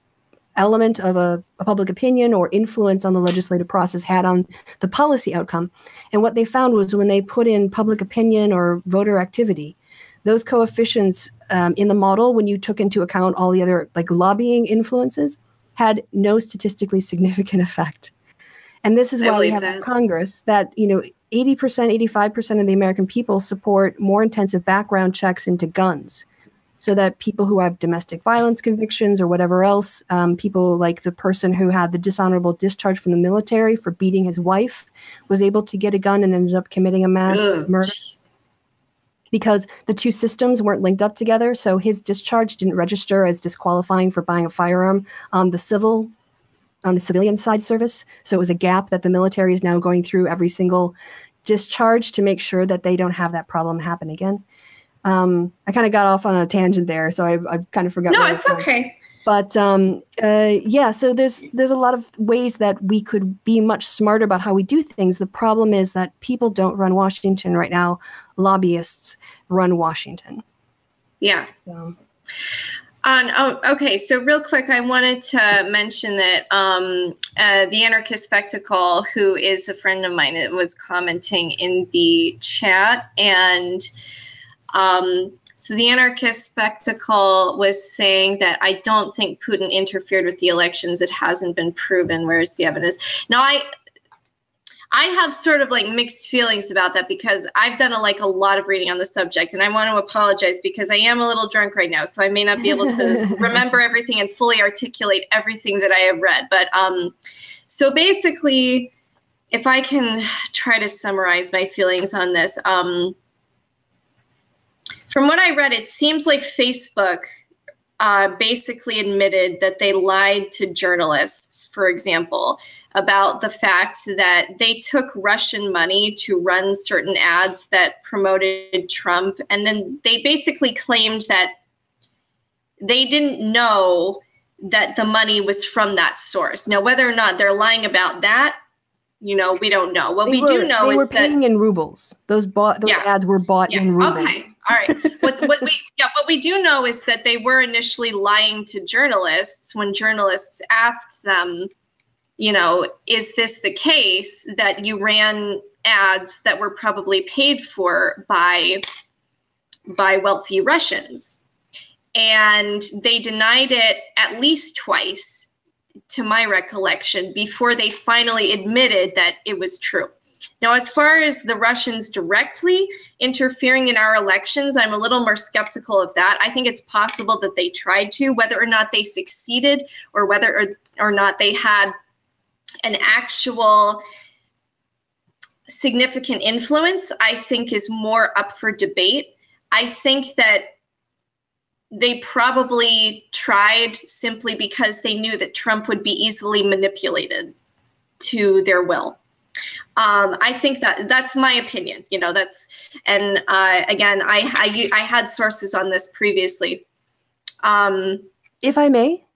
element of a public opinion or influence on the legislative process had on the policy outcome. And what they found was when they put in public opinion or voter activity, those coefficients in the model, when you took into account all the other like lobbying influences, had no statistically significant effect. And this is why we have a Congress that, 80%, 85% of the American people support more intensive background checks into guns, so that people who have domestic violence convictions or whatever else, people like the person who had the dishonorable discharge from the military for beating his wife, was able to get a gun and ended up committing a mass murder. Because the two systems weren't linked up together, so his discharge didn't register as disqualifying for buying a firearm on the civilian side service. So it was a gap that the military is now going through every single discharge to make sure that they don't have that problem happen again. I kind of got off on a tangent there, so I kind of forgot. No, it's okay. But yeah, so there's a lot of ways that we could be much smarter about how we do things. The problem is that people don't run Washington right now. Lobbyists run Washington. Yeah. So. Okay, so real quick, I wanted to mention that the Anarchist Spectacle, who is a friend of mine, it was commenting in the chat, and so the Anarchist Spectacle was saying that I don't think Putin interfered with the elections. It hasn't been proven. Where's the evidence? Now, I have sort of like mixed feelings about that, because I've done a lot of reading on the subject, and I want to apologize because I am a little drunk right now, so I may not be able to remember everything and fully articulate everything that I have read. But so basically, if I can try to summarize my feelings on this, from what I read, it seems like Facebook basically admitted that they lied to journalists, for example, about the fact that they took Russian money to run certain ads that promoted Trump. And then they basically claimed that they didn't know that the money was from that source. Now, whether or not they're lying about that, you know, we don't know. What we do know is that they were paying in rubles. Those ads were bought in rubles. Okay, all right. What we do know is that they were initially lying to journalists when journalists asked them, you know, is this the case that you ran ads that were probably paid for by wealthy Russians? And they denied it at least twice, to my recollection, before they finally admitted that it was true. Now, as far as the Russians directly interfering in our elections, I'm a little more skeptical of that. I think it's possible that they tried to. Whether or not they succeeded, or whether or not they had an actual significant influence, I think is more up for debate. I think that they probably tried simply because they knew that Trump would be easily manipulated to their will. I think that's my opinion. You know, again, I had sources on this previously. If I may.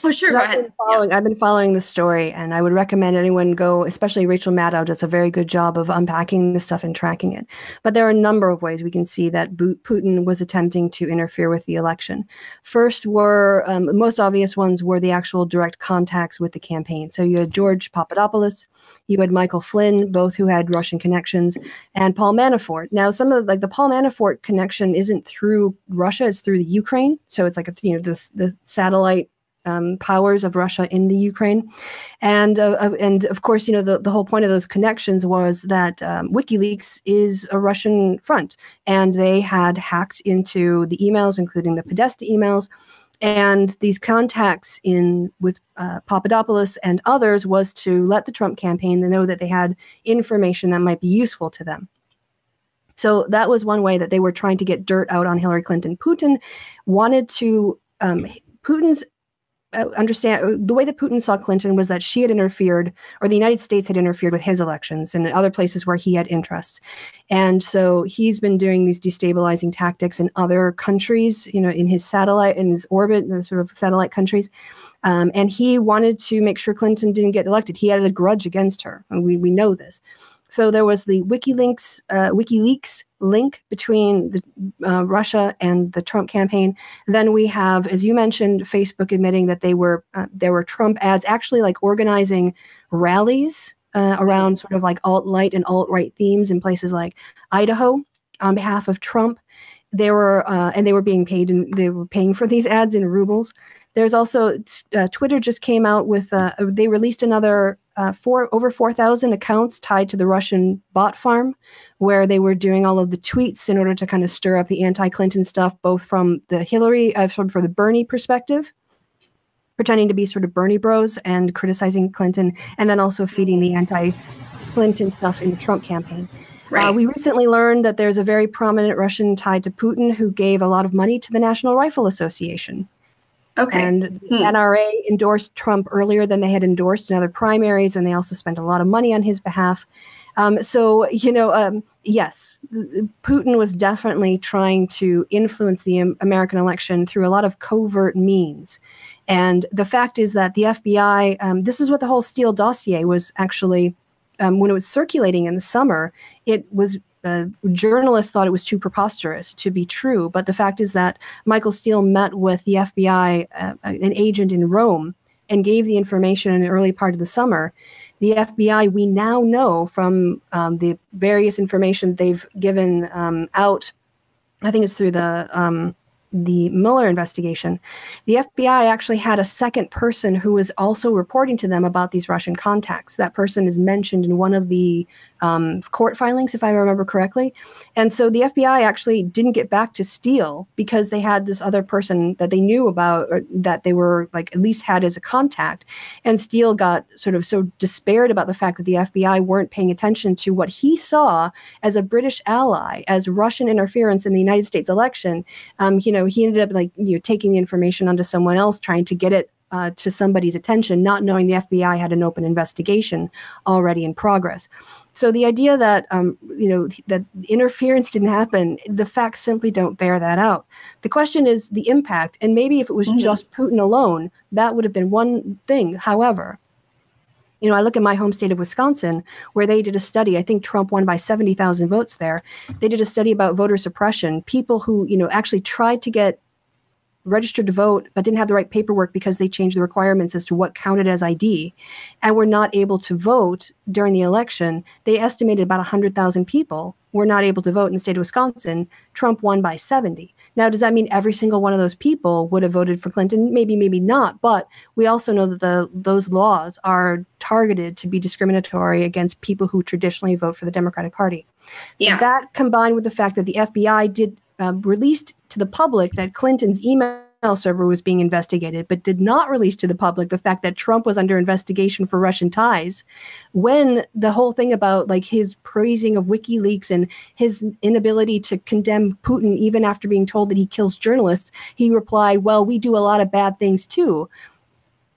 Oh, sure. Go ahead. I've been following the story, and I would recommend anyone go, especially Rachel Maddow does a very good job of unpacking this stuff and tracking it. But there are a number of ways we can see that Putin was attempting to interfere with the election. First were, most obvious ones were the actual direct contacts with the campaign. So you had George Papadopoulos, you had Michael Flynn, both who had Russian connections, and Paul Manafort. Now, some of the Paul Manafort connection isn't through Russia, it's through the Ukraine. So it's like, the satellite powers of Russia in the Ukraine. And of course, you know, the whole point of those connections was that WikiLeaks is a Russian front, and they had hacked into the emails, including the Podesta emails. And these contacts with Papadopoulos and others was to let the Trump campaign know that they had information that might be useful to them. So that was one way that they were trying to get dirt out on Hillary Clinton. Putin wanted to, Putin's understand the way that Putin saw Clinton was that she had interfered, or the United States had interfered with his elections and other places where he had interests. And so he's been doing these destabilizing tactics in other countries, you know, in his orbit, the sort of satellite countries. And he wanted to make sure Clinton didn't get elected. He had a grudge against her. And we know this. So there was the WikiLeaks link between Russia and the Trump campaign. Then we have, as you mentioned, Facebook admitting that there were Trump ads actually like organizing rallies around sort of like alt-light and alt-right themes in places like Idaho on behalf of Trump. They were being paid, and they were paying for these ads in rubles. There's also Twitter just came out with they released another over 4,000 accounts tied to the Russian bot farm, where they were doing all of the tweets in order to kind of stir up the anti-Clinton stuff, both from the for the Bernie perspective, pretending to be sort of Bernie bros and criticizing Clinton, and then also feeding the anti-Clinton stuff in the Trump campaign. Right. We recently learned that there's a very prominent Russian tied to Putin who gave a lot of money to the National Rifle Association. Okay. And the NRA endorsed Trump earlier than they had endorsed in other primaries, and they also spent a lot of money on his behalf. So, you know, yes, Putin was definitely trying to influence the American election through a lot of covert means. And the fact is that the FBI, this is what the whole Steele dossier was actually, when it was circulating in the summer, it was journalists thought it was too preposterous to be true. But the fact is that Michael Steele met with the FBI, an agent in Rome, and gave the information in the early part of the summer. The FBI, we now know from the various information they've given out, I think it's through the Mueller investigation, the FBI actually had a second person who was also reporting to them about these Russian contacts. That person is mentioned in one of the court filings, if I remember correctly. And so the FBI actually didn't get back to Steele because they had this other person that they knew about, or that they were like at least had as a contact. And Steele got sort of so despaired about the fact that the FBI weren't paying attention to what he saw as a British ally, as Russian interference in the United States election. You know, he ended up taking the information onto someone else, trying to get it to somebody's attention, not knowing the FBI had an open investigation already in progress. So the idea that, that interference didn't happen, the facts simply don't bear that out. The question is the impact, and maybe if it was just Putin alone, that would have been one thing. However, You know, I look at my home state of Wisconsin, where they did a study. I think Trump won by 70,000 votes there. They did a study about voter suppression. People who, you know, actually tried to get registered to vote but didn't have the right paperwork because they changed the requirements as to what counted as ID and were not able to vote during the election. They estimated about 100,000 people were not able to vote in the state of Wisconsin. Trump won by 70. Now, does that mean every single one of those people would have voted for Clinton? Maybe, maybe not. But we also know that those laws are targeted to be discriminatory against people who traditionally vote for the Democratic Party. So that, combined with the fact that the FBI did released to the public that Clinton's email server was being investigated, but did not release to the public the fact that Trump was under investigation for Russian ties, when the whole thing about like his praising of WikiLeaks and his inability to condemn Putin even after being told that he kills journalists, he replied, well, we do a lot of bad things too.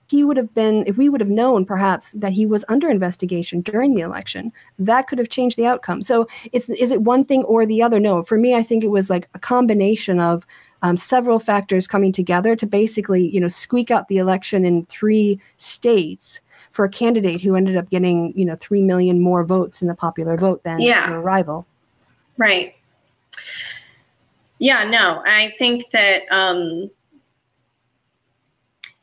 He would have been, if we would have known perhaps that he was under investigation during the election, that could have changed the outcome. So is it one thing or the other? No, for me, I think it was like a combination of several factors coming together to basically, you know, squeak out the election in 3 states for a candidate who ended up getting, you know, 3 million more votes in the popular vote than their rival. Right. Yeah, no, I think that,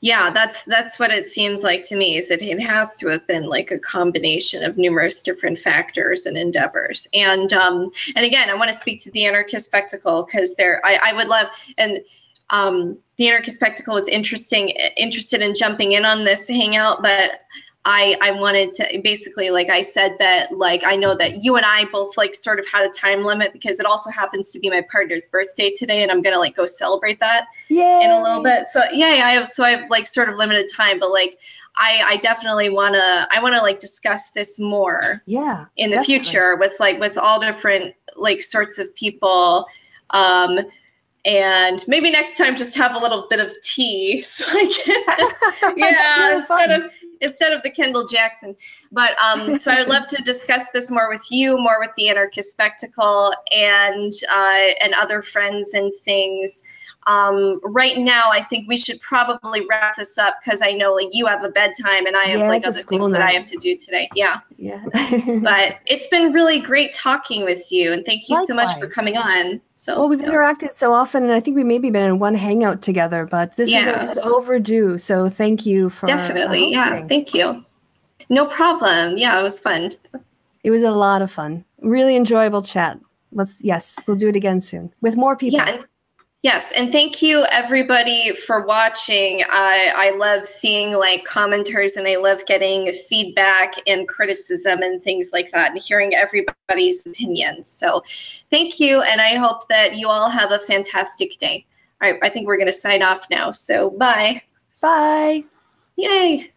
yeah, that's what it seems like to me, is that it has to have been like a combination of numerous different factors and endeavors. And again, I want to speak to the Anarchist Spectacle, because I would love, and the Anarchist Spectacle was interested in jumping in on this hangout, but I wanted to basically, like I said, that like I know that you and I both like sort of had a time limit, because it also happens to be my partner's birthday today, and I'm gonna like go celebrate that in a little bit. So I have like sort of limited time, but like I definitely wanna like discuss this more in the future with all different like sorts of people. And maybe next time just have a little bit of tea, so I can, instead of the Kendall Jackson. But so I would love to discuss this more with you, more with the Anarchist Spectacle, and other friends and things. Right now, I think we should probably wrap this up, because I know like you have a bedtime and I have like other things that I have to do today. Yeah. But it's been really great talking with you, and thank you so much for coming on. So well, we've interacted so often, and I think we maybe been in one hangout together, but this is overdue. So thank you for definitely. Thank you. No problem. Yeah, it was fun. It was a lot of fun. Really enjoyable chat. We'll do it again soon with more people. Yeah. Yes, and thank you everybody for watching. I love seeing like commenters, and I love getting feedback and criticism and things like that, and hearing everybody's opinions. So thank you, and I hope that you all have a fantastic day. All right, I think we're going to sign off now. So bye. Bye. Yay.